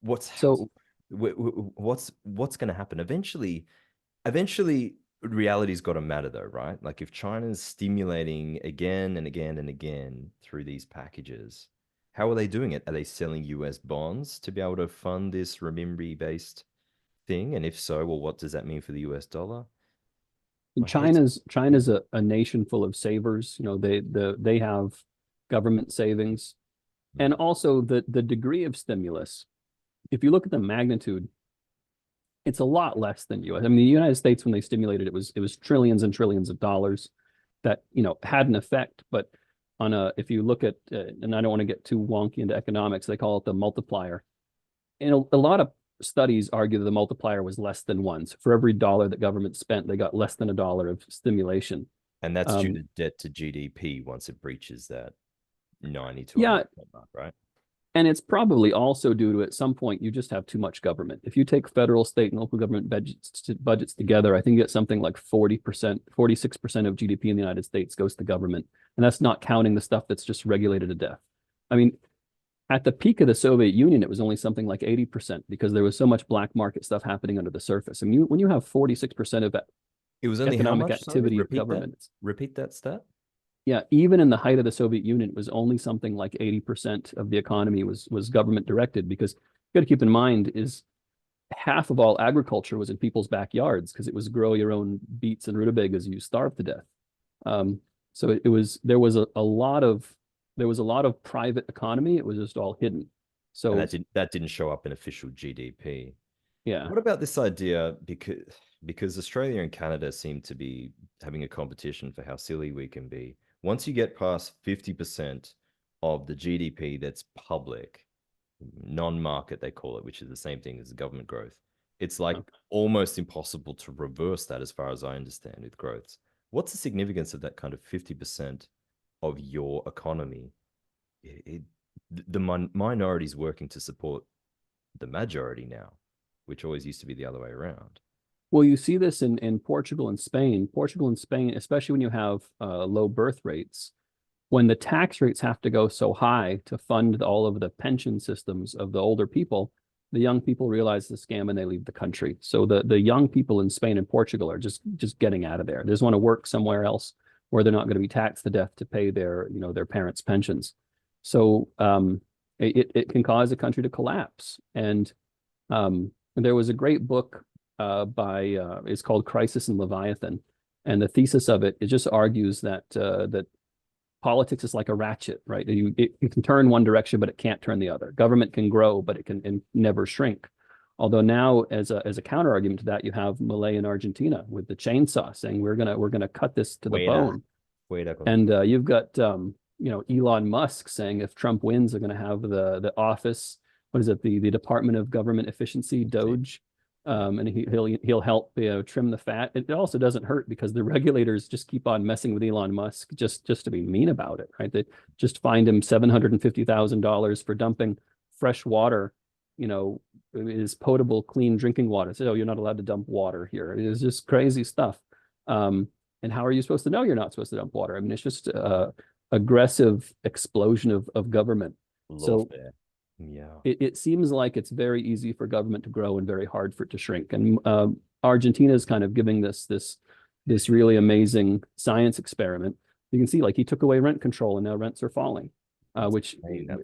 What's So what's going to happen eventually? Eventually, reality's got to matter, though, right? Like if China's stimulating again and again and again through these packages, how are they doing it? Are they selling US bonds to be able to fund this renminbi-based thing? And if so, well, what does that mean for the US dollar? My head's China's a nation full of savers. You know, they have government savings. And also the degree of stimulus. If you look at the magnitude, it's a lot less than US. I mean, the United States, when they stimulated it, was trillions and trillions of dollars that, you know, had an effect. But on a, if you look at, and I don't want to get too wonky into economics, they call it the multiplier. And a lot of studies argue that the multiplier was less than one. So for every dollar that government spent, they got less than $1 of stimulation. And that's due to debt to GDP once it breaches that 90 to Yeah, 100 mark, right? and it's probably also due to at some point you just have too much government. If you take federal, state, and local government budgets together, I think you get something like 40%, 46% of GDP in the United States goes to government. And that's not counting the stuff that's just regulated to death. I mean, at the peak of the Soviet Union, it was only something like 80% because there was so much black market stuff happening under the surface. I mean, when you have 46% of It was only how economic much? Sorry, activity of repeat that. government, Repeat that stat. yeah, even in the height of the Soviet Union, it was only something like 80% of the economy was government directed, because you got to keep in mind is half of all agriculture was in people's backyards because it was grow your own beets and rutabagas, you starve to death. So it was there was a lot of private economy. It was just all hidden. So And that didn't show up in official GDP. yeah, What about this idea? Because Australia and Canada seem to be having a competition for how silly we can be. Once you get past 50% of the GDP that's public, non-market they call it, which is the same thing as the government growth, it's like almost impossible to reverse that as far as I understand with growths. What's the significance of that kind of 50% of your economy? The minorities working to support the majority now, which always used to be the other way around. well, you see this in Portugal and Spain. Portugal and Spain, especially when you have low birth rates, when the tax rates have to go so high to fund all of the pension systems of the older people, the young people realize the scam and they leave the country. So the young people in Spain and Portugal are just getting out of there. They just want to work somewhere else where they're not going to be taxed to death to pay their their parents' pensions. So it can cause a country to collapse. And there was a great book it's called Crisis and Leviathan, and the thesis of it just argues that that politics is like a ratchet, right? It can turn one direction, but it can't turn the other. Government can grow, but it can never shrink. Although now, as a counter argument to that, you have Malay and Argentina with the chainsaw saying we're gonna cut this to the bone. And you've got Elon Musk saying if Trump wins, they're going to have the office. What is it? The Department of Government Efficiency, Doge. And he'll help trim the fat. It also doesn't hurt because the regulators just keep on messing with Elon Musk just to be mean about it, right? They just fined him $750,000 for dumping fresh water, is potable, clean drinking water. So you're not allowed to dump water here. It's just crazy stuff. And how are you supposed to know you're not supposed to dump water? I mean, it's just aggressive explosion of government. So yeah, it seems like it's very easy for government to grow and very hard for it to shrink. And Argentina is kind of giving this really amazing science experiment. You can see, like, he took away rent control and now rents are falling, which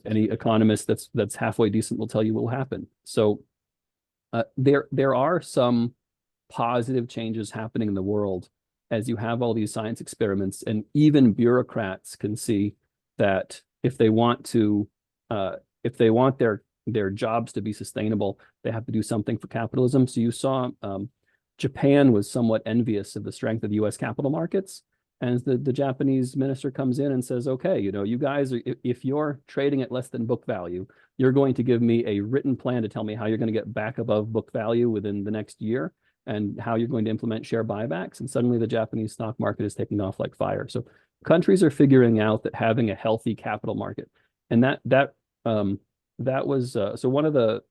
any economist that's halfway decent will tell you will happen. So there are some positive changes happening in the world as you have all these science experiments, and even bureaucrats can see that if they want their jobs to be sustainable, they have to do something for capitalism. So you saw Japan was somewhat envious of the strength of the U.S. capital markets, and the Japanese minister comes in and says, "Okay, you guys, if you're trading at less than book value, you're going to give me a written plan to tell me how you're going to get back above book value within the next year, and how you're going to implement share buybacks." And suddenly the Japanese stock market is taking off like fire. So countries are figuring out that having a healthy capital market, and that was so one of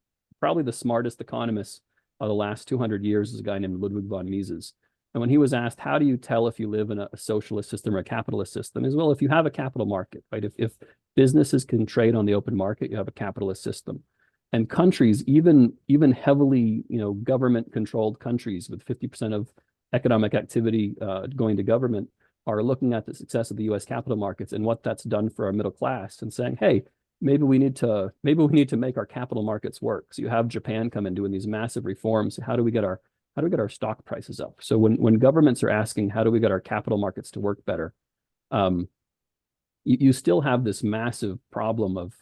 probably the smartest economists of the last 200 years is a guy named Ludwig von Mises. And when he was asked, how do you tell if you live in a socialist system or a capitalist system? As well, if you have a capital market, right? If businesses can trade on the open market, you have a capitalist system. And countries, even heavily, government-controlled countries with 50% of economic activity going to government, are looking at the success of the U.S. capital markets and what that's done for our middle class, and saying, "Hey, maybe we need to make our capital markets work." So you have Japan come in doing these massive reforms. How do we get our stock prices up? So when governments are asking, how do we get our capital markets to work better, you still have this massive problem of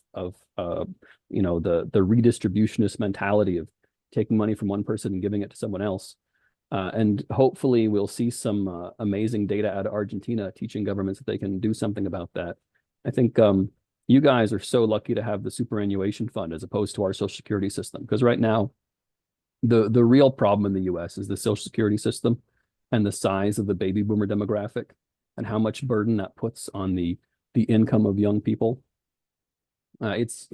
the redistributionist mentality of taking money from one person and giving it to someone else. And hopefully we'll see some amazing data out of Argentina teaching governments that they can do something about that. I think you guys are so lucky to have the superannuation fund as opposed to our social security system, because right now the real problem in the US is the social security system and the size of the baby boomer demographic and how much burden that puts on the income of young people. It's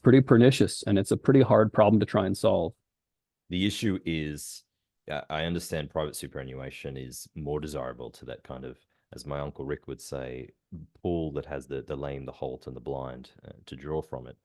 pretty pernicious, and it's a pretty hard problem to try and solve. The issue is, I understand private superannuation is more desirable to that kind of, as my uncle Rick would say, pool that has the lame, the halt, and the blind to draw from it.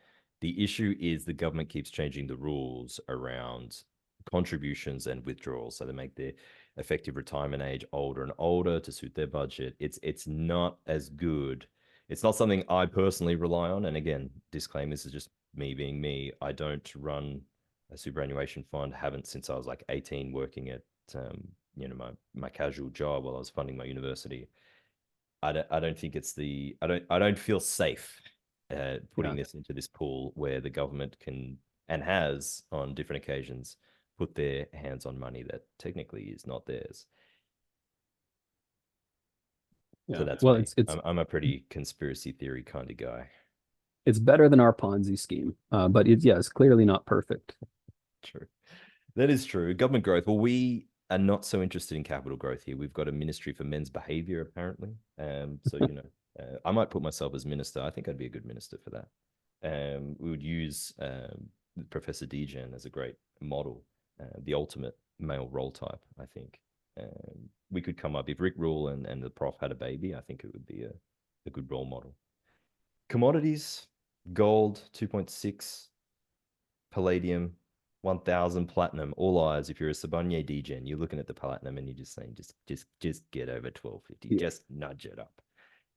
The issue is the government keeps changing the rules around contributions and withdrawals, so they make their effective retirement age older and older to suit their budget. It's not as good. It's not something I personally rely on. And again, disclaimer, this is just me being me. I don't run a superannuation fund. Haven't since I was like 18, working at my casual job while I was funding my university. I don't think it's I don't feel safe putting this into this pool where the government can and has on different occasions put their hands on money that technically is not theirs. Yeah. So that's well, I'm a pretty conspiracy theory kind of guy. It's better than our Ponzi scheme, but it's clearly not perfect. True. That is true. Government growth. Well, we are not so interested in capital growth here. We've got a ministry for men's behavior, apparently. So, I might put myself as minister. I think I'd be a good minister for that. We would use Professor Degen as a great model, the ultimate male role type, I think. We could come up, if Rick Rule and the Prof had a baby, I think it would be a good role model. Commodities, gold, 2.6 palladium, 1000 platinum, all eyes. If you're a Siboney Degen, you're looking at the platinum and you're just saying, just get over 1250, Yeah. just nudge it up.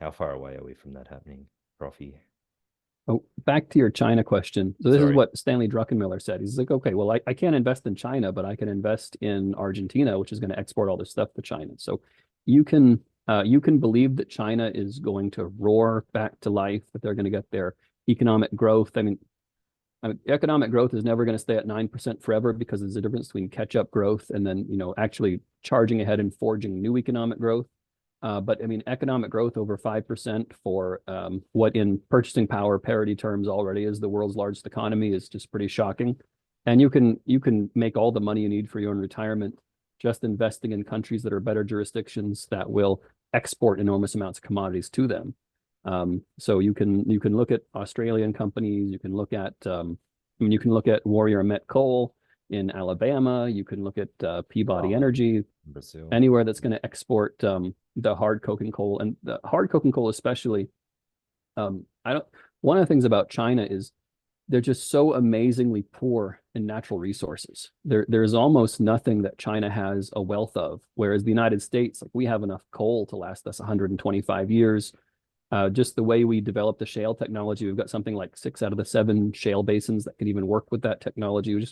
How far away are we from that happening, Profy? Oh, back to your China question. So this is Sorry. what Stanley Druckenmiller said. He's like, okay, well, I can't invest in China, but I can invest in Argentina, which is going to export all this stuff to China. So you can believe that China is going to roar back to life, that they're going to get their economic growth. I mean, economic growth is never going to stay at 9% forever, because there's a difference between catch-up growth and then, actually charging ahead and forging new economic growth. But I mean, economic growth over 5% for what in purchasing power parity terms already is the world's largest economy is just pretty shocking. And you can make all the money you need for your own retirement just investing in countries that are better jurisdictions that will export enormous amounts of commodities to them. So you can look at Australian companies. You can look at you can look at Warrior Met Coal in Alabama. You can look at Peabody Energy, Brazil. Anywhere that's going to export the hard coking coal, and the hard coking coal especially. One of the things about China is they're just so amazingly poor in natural resources. There's almost nothing that China has a wealth of, whereas the United States, like, we have enough coal to last us 125 years. Just the way we develop the shale technology, we've got something like 6 out of the 7 shale basins that can even work with that technology.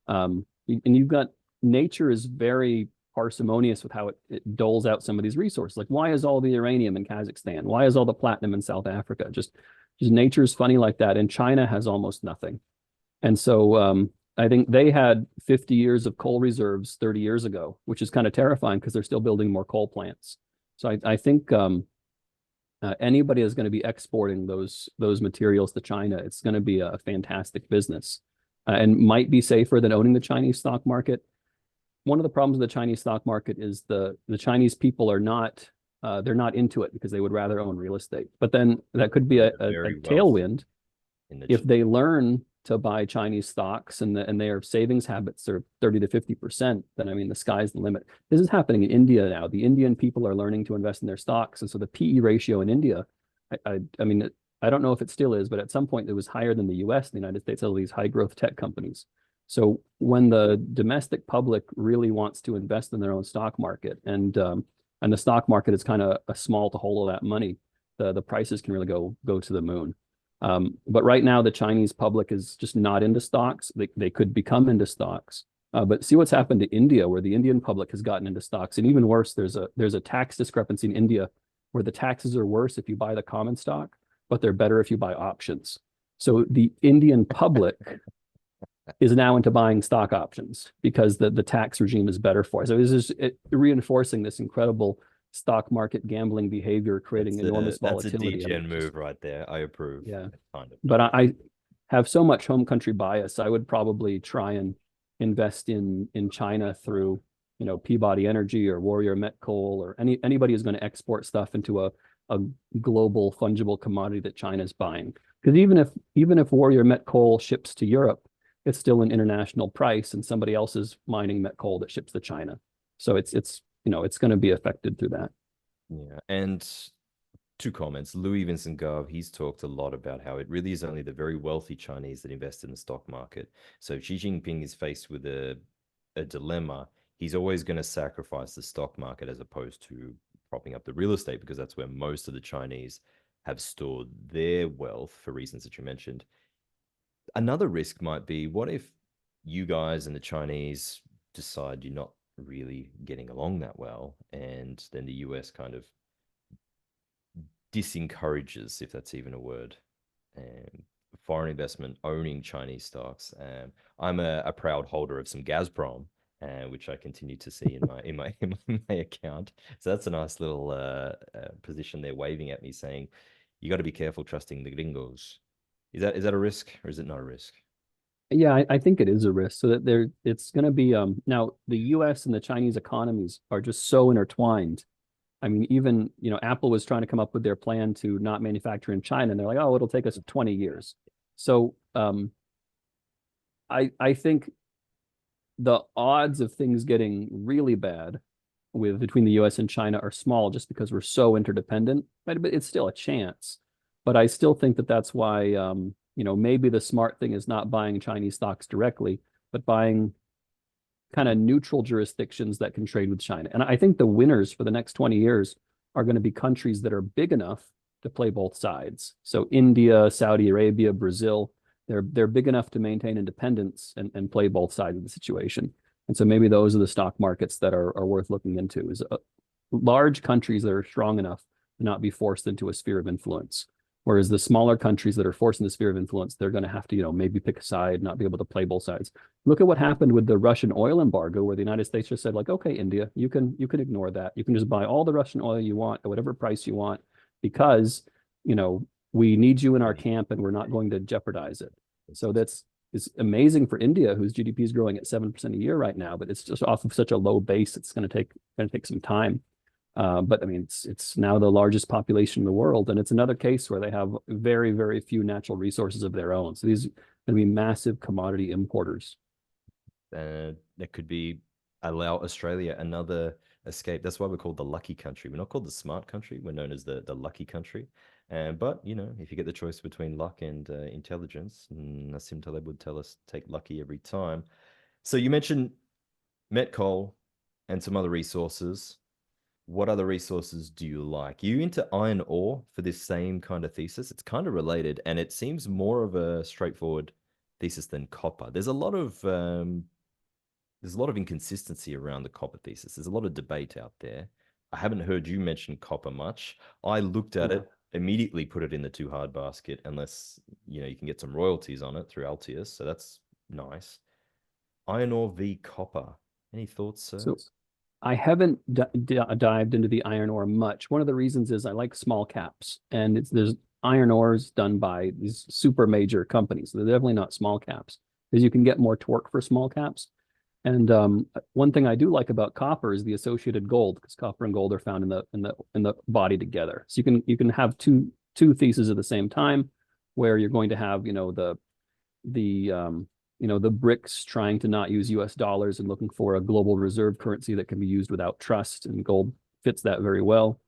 And you've got, nature is very parsimonious with how it doles out some of these resources. Like, why is all the uranium in Kazakhstan? Why is all the platinum in South Africa? Just nature's funny like that. And China has almost nothing. And so I think they had 50 years of coal reserves 30 years ago, which is kind of terrifying because they're still building more coal plants. So I think anybody is going to be exporting those materials to China. It's going to be a fantastic business and might be safer than owning the Chinese stock market. One of the problems with the Chinese stock market is the Chinese people are not they're not into it because they would rather own real estate. But then that could be a tailwind if they learn to buy Chinese stocks and their savings habits are 30 to 50%, then I mean, the sky's the limit. This is happening in India now. The Indian people are learning to invest in their stocks. And so the PE ratio in India, I mean, I don't know if it still is, but at some point it was higher than the US, the United States, all these high growth tech companies. So when the domestic public really wants to invest in their own stock market, and the stock market is kind of a small to hold all that money, the prices can really go to the moon. But right now, the Chinese public is just not into stocks. They could become into stocks. But see what's happened to India, where the Indian public has gotten into stocks. And even worse, there's a tax discrepancy in India where the taxes are worse if you buy the common stock, but they're better if you buy options. So the Indian public is now into buying stock options because the tax regime is better for it. So this is reinforcing this incredible stock market gambling behavior, creating enormous volatility. That's a Degen move right there. I approve. Yeah. Kind of. But I have so much home country bias. I would probably try and invest in China through, Peabody Energy or Warrior Met Coal or anybody who's going to export stuff into a global fungible commodity that China's buying. Because even if Warrior Met Coal ships to Europe, it's still an international price, and somebody else is mining met coal that ships to China. So it's going to be affected through that. Yeah. And 2 comments. Louis Vincent Gove, he's talked a lot about how it really is only the very wealthy Chinese that invest in the stock market. So if Xi Jinping is faced with a dilemma, he's always going to sacrifice the stock market as opposed to propping up the real estate, because that's where most of the Chinese have stored their wealth for reasons that you mentioned. Another risk might be, what if you guys and the Chinese decide you're not really getting along that well, and then the US kind of disencourages, if that's even a word, foreign investment owning Chinese stocks. I'm a proud holder of some Gazprom, which I continue to see in my account. So that's a nice little position they're waving at me, saying you got to be careful trusting the gringos. Is that a risk, or is it not a risk? Yeah, I think it is a risk. So that it's going to be now the U.S. and the Chinese economies are just so intertwined. I mean, even Apple was trying to come up with their plan to not manufacture in China, and they're like, oh, it'll take us 20 years. So I think the odds of things getting really bad between the U.S. and China are small, just because we're so interdependent. But it's still a chance. But I still think that's why maybe the smart thing is not buying Chinese stocks directly, but buying kind of neutral jurisdictions that can trade with China. And I think the winners for the next 20 years are going to be countries that are big enough to play both sides. So India, Saudi Arabia, Brazil, they're big enough to maintain independence and play both sides of the situation. And so maybe those are the stock markets that are worth looking into, is large countries that are strong enough to not be forced into a sphere of influence. Whereas the smaller countries that are forced in the sphere of influence, they're going to have to, maybe pick a side, not be able to play both sides. Look at what happened with the Russian oil embargo, where the United States just said, like, okay, India, you can ignore that. You can just buy all the Russian oil you want at whatever price you want, because, we need you in our camp and we're not going to jeopardize it. So it's amazing for India, whose GDP is growing at 7% a year right now, but it's just off of such a low base. It's going to take some time. But I mean, it's now the largest population in the world, and it's another case where they have very, very few natural resources of their own. So these are going to be massive commodity importers. That could be allow Australia another escape. That's why we're called the lucky country. We're not called the smart country. We're known as the lucky country. But if you get the choice between luck and intelligence, Nassim Taleb would tell us take lucky every time. So you mentioned met coal and some other resources. What other resources do you like? Are you into iron ore for this same kind of thesis? It's kind of related, and it seems more of a straightforward thesis than copper. There's a lot of inconsistency around the copper thesis. There's a lot of debate out there. I haven't heard you mention copper much. I looked at it, immediately put it in the too hard basket, unless you can get some royalties on it through Altius, so that's nice. Iron ore v copper. Any thoughts, sir? So I haven't dived into the iron ore much. One of the reasons is I like small caps, and there's iron ores done by these super major companies. They're definitely not small caps, because you can get more torque for small caps. And one thing I do like about copper is the associated gold, because copper and gold are found in the body together. So you can have two theses at the same time, where you're going to have the BRICS trying to not use US dollars and looking for a global reserve currency that can be used without trust, and gold fits that very well.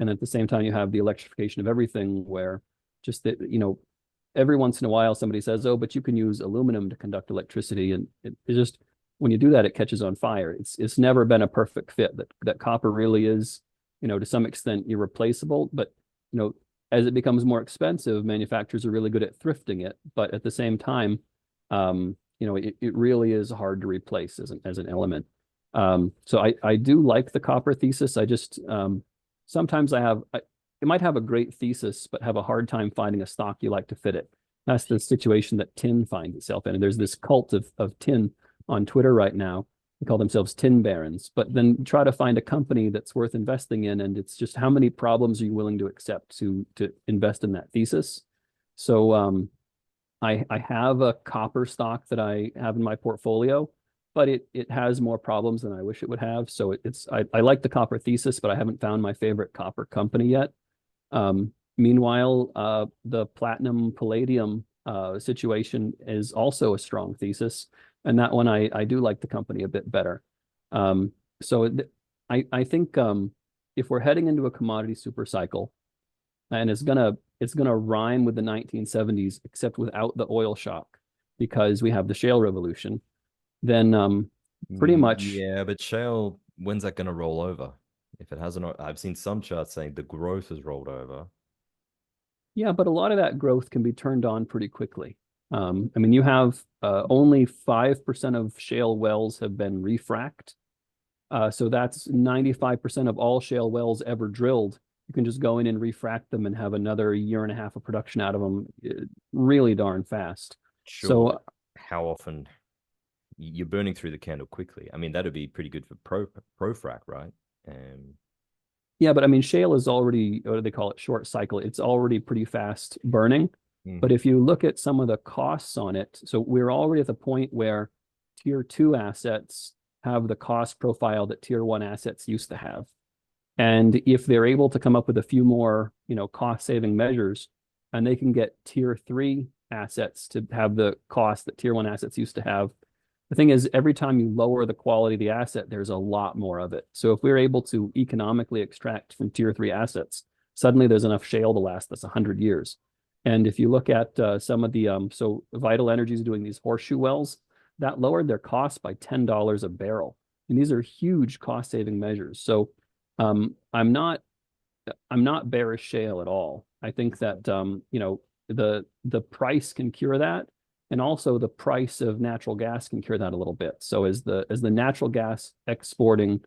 And at the same time, you have the electrification of everything, where just that, every once in a while somebody says, oh, but you can use aluminum to conduct electricity. And it just, when you do that, it catches on fire. It's never been a perfect fit. That copper really is, to some extent irreplaceable, but, as it becomes more expensive, manufacturers are really good at thrifting it. But at the same time, it really is hard to replace as an element. So I do like the copper thesis. I just, sometimes it might have a great thesis, but have a hard time finding a stock you like to fit it. That's the situation that tin finds itself in. And there's this cult of tin on Twitter right now. They call themselves tin barons, but then try to find a company that's worth investing in. And it's just, how many problems are you willing to accept to invest in that thesis? So, I have a copper stock that I have in my portfolio, but it has more problems than I wish it would have. So I like the copper thesis, but I haven't found my favorite copper company yet. Meanwhile, the platinum palladium situation is also a strong thesis, and that one I do like the company a bit better. So I think if we're heading into a commodity super cycle, and it's gonna rhyme with the 1970s, except without the oil shock, because we have the shale revolution, then pretty much. Yeah, but shale, when's that gonna roll over? If it hasn't, I've seen some charts saying the growth has rolled over. Yeah, but a lot of that growth can be turned on pretty quickly. I mean, you have only 5% of shale wells have been refracked. So that's 95% of all shale wells ever drilled. You can just go in and refract them and have another year and a half of production out of them really darn fast. Sure. So how often you're burning through the candle quickly? I mean, that'd be pretty good for profrac, right? Yeah, but I mean, shale is already, what do they call it, short cycle. It's already pretty fast burning. But if you look at some of the costs on it, so we're already at the point where tier 2 assets have the cost profile that tier 1 assets used to have. And if they're able to come up with a few more, cost saving measures, and they can get tier 3 assets to have the cost that tier 1 assets used to have, the thing is, every time you lower the quality of the asset, there's a lot more of it. So if we're able to economically extract from tier 3 assets, suddenly there's enough shale to last us 100 years. And if you look at some of the, so Vital Energy is doing these horseshoe wells, that lowered their cost by $10 a barrel. And these are huge cost saving measures. So I'm not bearish shale at all. I think that the price can cure that, and also the price of natural gas can cure that a little bit. So as the natural gas exporting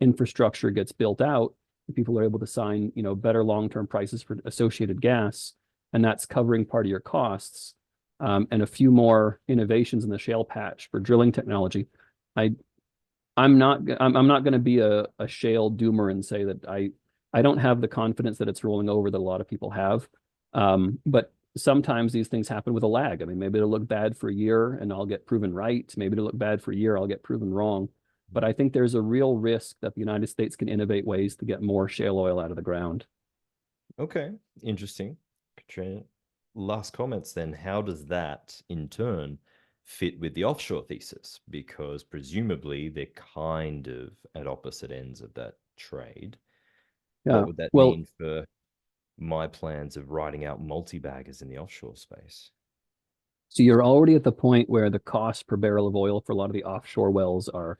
infrastructure gets built out, people are able to sign better long-term prices for associated gas, and that's covering part of your costs. And a few more innovations in the shale patch for drilling technology. I'm not going to be a shale doomer and say that I don't have the confidence that it's rolling over that a lot of people have. But sometimes these things happen with a lag. I mean, maybe it'll look bad for a year and I'll get proven right. Maybe it'll look bad for a year, I'll get proven wrong. But I think there's a real risk that the United States can innovate ways to get more shale oil out of the ground. Okay, interesting. Katrina, last comments then. How does that in turn fit with the offshore thesis? Because presumably they're kind of at opposite ends of that trade. Yeah. What would that Well, mean for my plans of writing out multi-baggers in the offshore space? so you're already at the point where the cost per barrel of oil for a lot of the offshore wells are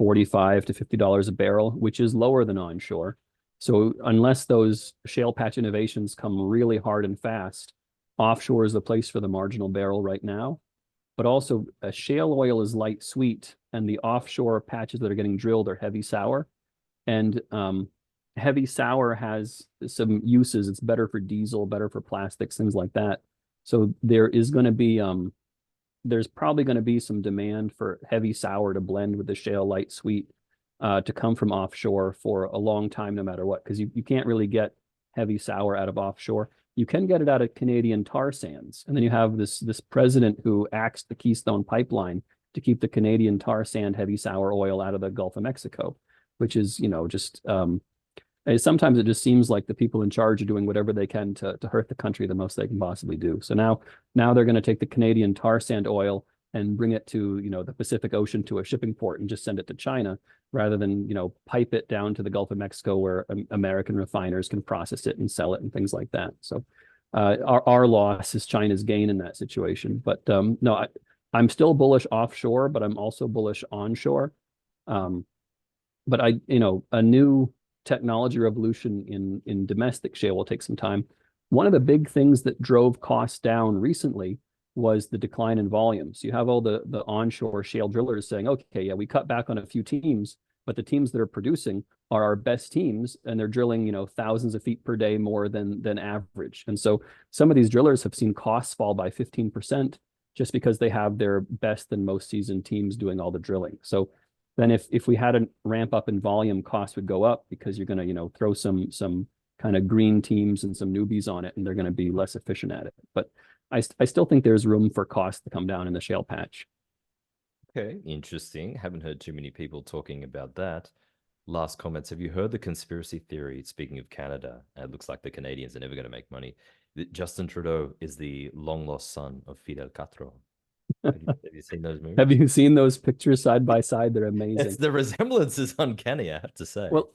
$45 to $50 a barrel, which is lower than onshore. So unless those shale patch innovations come really hard and fast, offshore is the place for the marginal barrel right now. But also, shale oil is light sweet, and the offshore patches that are getting drilled are heavy sour. And heavy sour has some uses. It's better for diesel, better for plastics, things like that. So there's probably going to be some demand for heavy sour to blend with the shale light sweet to come from offshore for a long time, no matter what, because you can't really get heavy sour out of offshore. You can get it out of Canadian tar sands. And then you have this president who axed the Keystone Pipeline to keep the Canadian tar sand heavy sour oil out of the Gulf of Mexico, which is, just sometimes it just seems like the people in charge are doing whatever they can to hurt the country the most they can possibly do. So now they're going to take the Canadian tar sand oil and bring it to, the Pacific Ocean to a shipping port and just send it to China rather than, pipe it down to the Gulf of Mexico where American refiners can process it and sell it and things like that. So our loss is China's gain in that situation. But no, I'm still bullish offshore, but I'm also bullish onshore. But a new technology revolution in domestic shale will take some time. One of the big things that drove costs down recently was the decline in volumes. You have all the onshore shale drillers saying, okay, yeah, we cut back on a few teams, but the teams that are producing are our best teams, and they're drilling, thousands of feet per day more than average. And so some of these drillers have seen costs fall by 15% just because they have their best and most seasoned teams doing all the drilling. So then if we had a ramp up in volume, costs would go up because you're going to, throw some kind of green teams and some newbies on it, and they're going to be less efficient at it. But I still think there's room for costs to come down in the shale patch. Okay, interesting. Haven't heard too many people talking about that. Last comments. Have you heard the conspiracy theory, speaking of Canada? It looks like the Canadians are never going to make money. That Justin Trudeau is the long lost son of Fidel Castro. Have you seen those movies? Have you seen those pictures side by side? They're amazing. The resemblance is uncanny, I have to say. Well,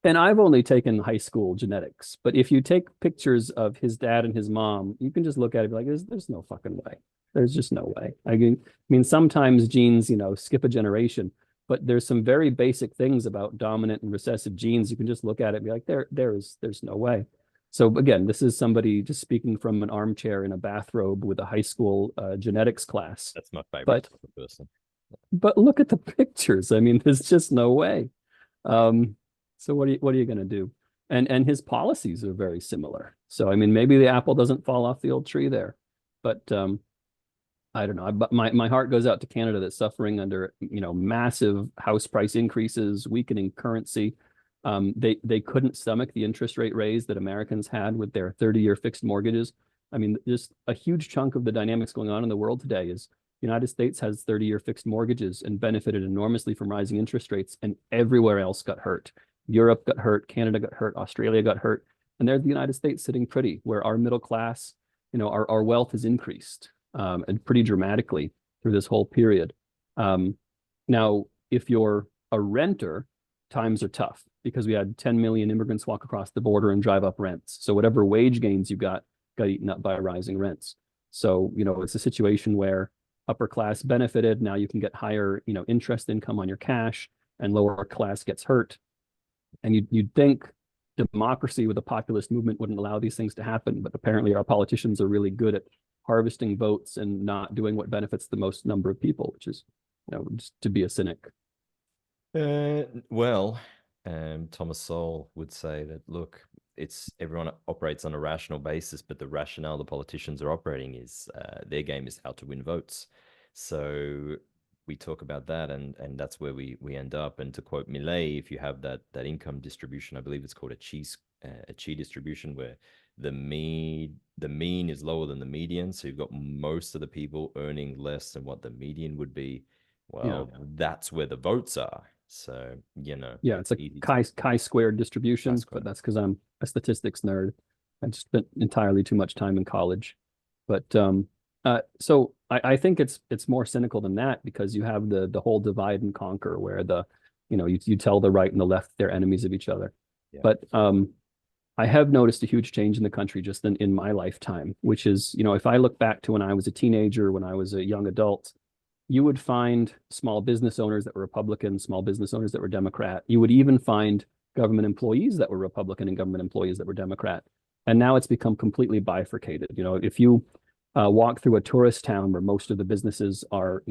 and I've only taken high school genetics, but if you take pictures of his dad and his mom, you can just look at it and be like, there's no fucking way. There's just no way. I mean, sometimes genes, skip a generation, but there's some very basic things about dominant and recessive genes. You can just look at it and be like, there's no way. So again, this is somebody just speaking from an armchair in a bathrobe with a high school genetics class. That's my favorite type of person. But look at the pictures. I mean, there's just no way. So what are you going to do? And his policies are very similar. So I mean, maybe the apple doesn't fall off the old tree there, but I don't know. But my heart goes out to Canada that's suffering under massive house price increases, weakening currency. They couldn't stomach the interest rate raise that Americans had with their 30-year fixed mortgages. I mean, just a huge chunk of the dynamics going on in the world today is the United States has 30-year fixed mortgages and benefited enormously from rising interest rates, and everywhere else got hurt. Europe got hurt, Canada got hurt, Australia got hurt, and there's the United States sitting pretty, where our middle class, our wealth has increased and pretty dramatically through this whole period. Now, if you're a renter, times are tough because we had 10 million immigrants walk across the border and drive up rents. So whatever wage gains you got got eaten up by rising rents. So, it's a situation where upper class benefited. Now you can get higher, interest income on your cash, and lower class gets hurt. And you'd think democracy with a populist movement wouldn't allow these things to happen, but apparently our politicians are really good at harvesting votes and not doing what benefits the most number of people, which is, just to be a cynic. Well, Thomas Sowell would say that, look, it's everyone operates on a rational basis, but the rationale the politicians are operating is their game is how to win votes. So we talk about that, and that's where we end up. And to quote Millet, if you have that income distribution, I believe it's called a chi distribution, where the mean is lower than the median, so you've got most of the people earning less than what the median would be. Well, that's where the votes are. So, it's a chi-squared distribution, but that's because I'm a statistics nerd. I just spent entirely too much time in college. But so I think it's more cynical than that, because you have the whole divide and conquer, where you tell the right and the left they're enemies of each other. Yeah. But I have noticed a huge change in the country just in my lifetime, which is, if I look back to when I was a teenager, when I was a young adult, you would find small business owners that were Republican, small business owners that were Democrat. You would even find government employees that were Republican and government employees that were Democrat. And now it's become completely bifurcated. If you walk through a tourist town where most of the businesses are,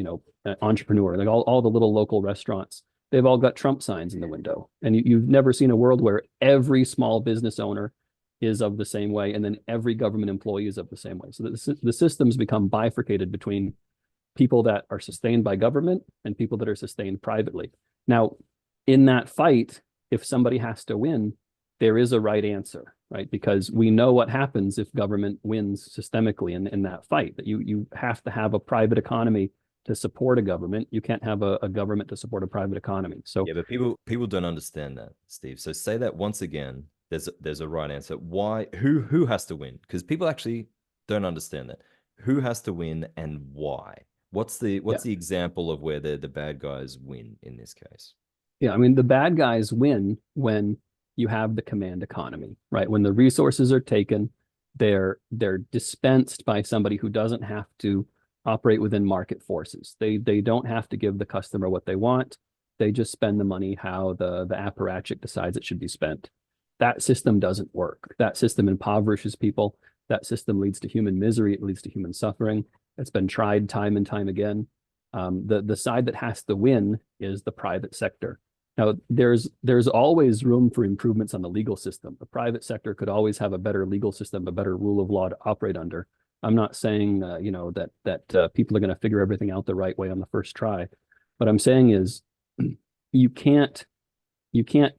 entrepreneur, like all the little local restaurants, they've all got Trump signs in the window. And you've never seen a world where every small business owner is of the same way, and then every government employee is of the same way. So the system's become bifurcated between people that are sustained by government and people that are sustained privately. Now, in that fight, if somebody has to win, there is a right answer, right? Because we know what happens if government wins systemically in that fight, that you have to have a private economy to support a government. You can't have a government to support a private economy. So yeah, but people don't understand that, Steve. So say that once again. There's a right answer. Why? Who has to win? Because people actually don't understand that. Who has to win and why? What's the example of where the bad guys win in this case? Yeah, I mean, the bad guys win when you have the command economy, right? When the resources are taken, they're dispensed by somebody who doesn't have to operate within market forces. They don't have to give the customer what they want. They just spend the money how the apparatchik decides it should be spent. That system doesn't work. That system impoverishes people. That system leads to human misery. It leads to human suffering. It's been tried time and time again. The side that has to win is the private sector. Now, there's always room for improvements on the legal system. The private sector could always have a better legal system, a better rule of law to operate under. I'm not saying that people are going to figure everything out the right way on the first try. What I'm saying is you can't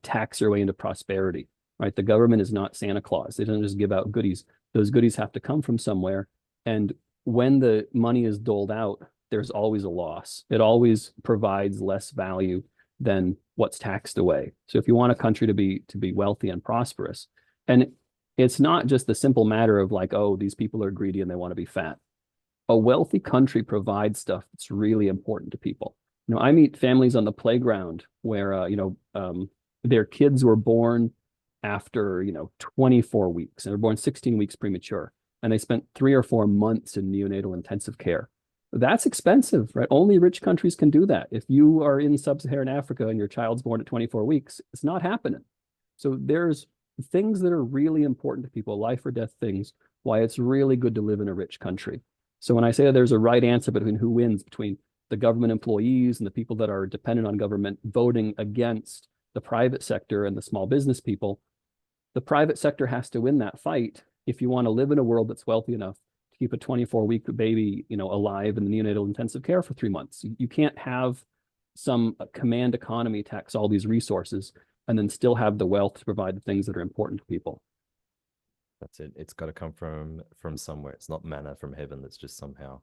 tax your way into prosperity, right? The government is not Santa Claus. They don't just give out goodies. Those goodies have to come from somewhere. And when the money is doled out, there's always a loss. It always provides less value than what's taxed away. So if you want a country to be wealthy and prosperous, and it's not just the simple matter of like, oh, these people are greedy and they want to be fat. A wealthy country provides stuff that's really important to people. I meet families on the playground where their kids were born after 24 weeks, and they're born 16 weeks premature, and they spent 3 or 4 months in neonatal intensive care. That's expensive, right? Only rich countries can do that. If you are in sub-Saharan Africa and your child's born at 24 weeks, it's not happening. So there's things that are really important to people, life or death things, why it's really good to live in a rich country. So when I say that there's a right answer between who wins, between the government employees and the people that are dependent on government voting against the private sector and the small business people, the private sector has to win that fight if you want to live in a world that's wealthy enough to keep a 24-week baby, alive in the neonatal intensive care for 3 months. You can't have some command economy tax all these resources and then still have the wealth to provide the things that are important to people. That's it. It's got to come from somewhere. It's not manna from heaven that's just somehow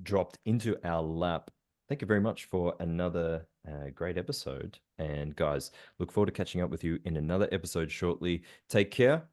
dropped into our lap. Thank you very much for another great episode. And guys, look forward to catching up with you in another episode shortly. Take care.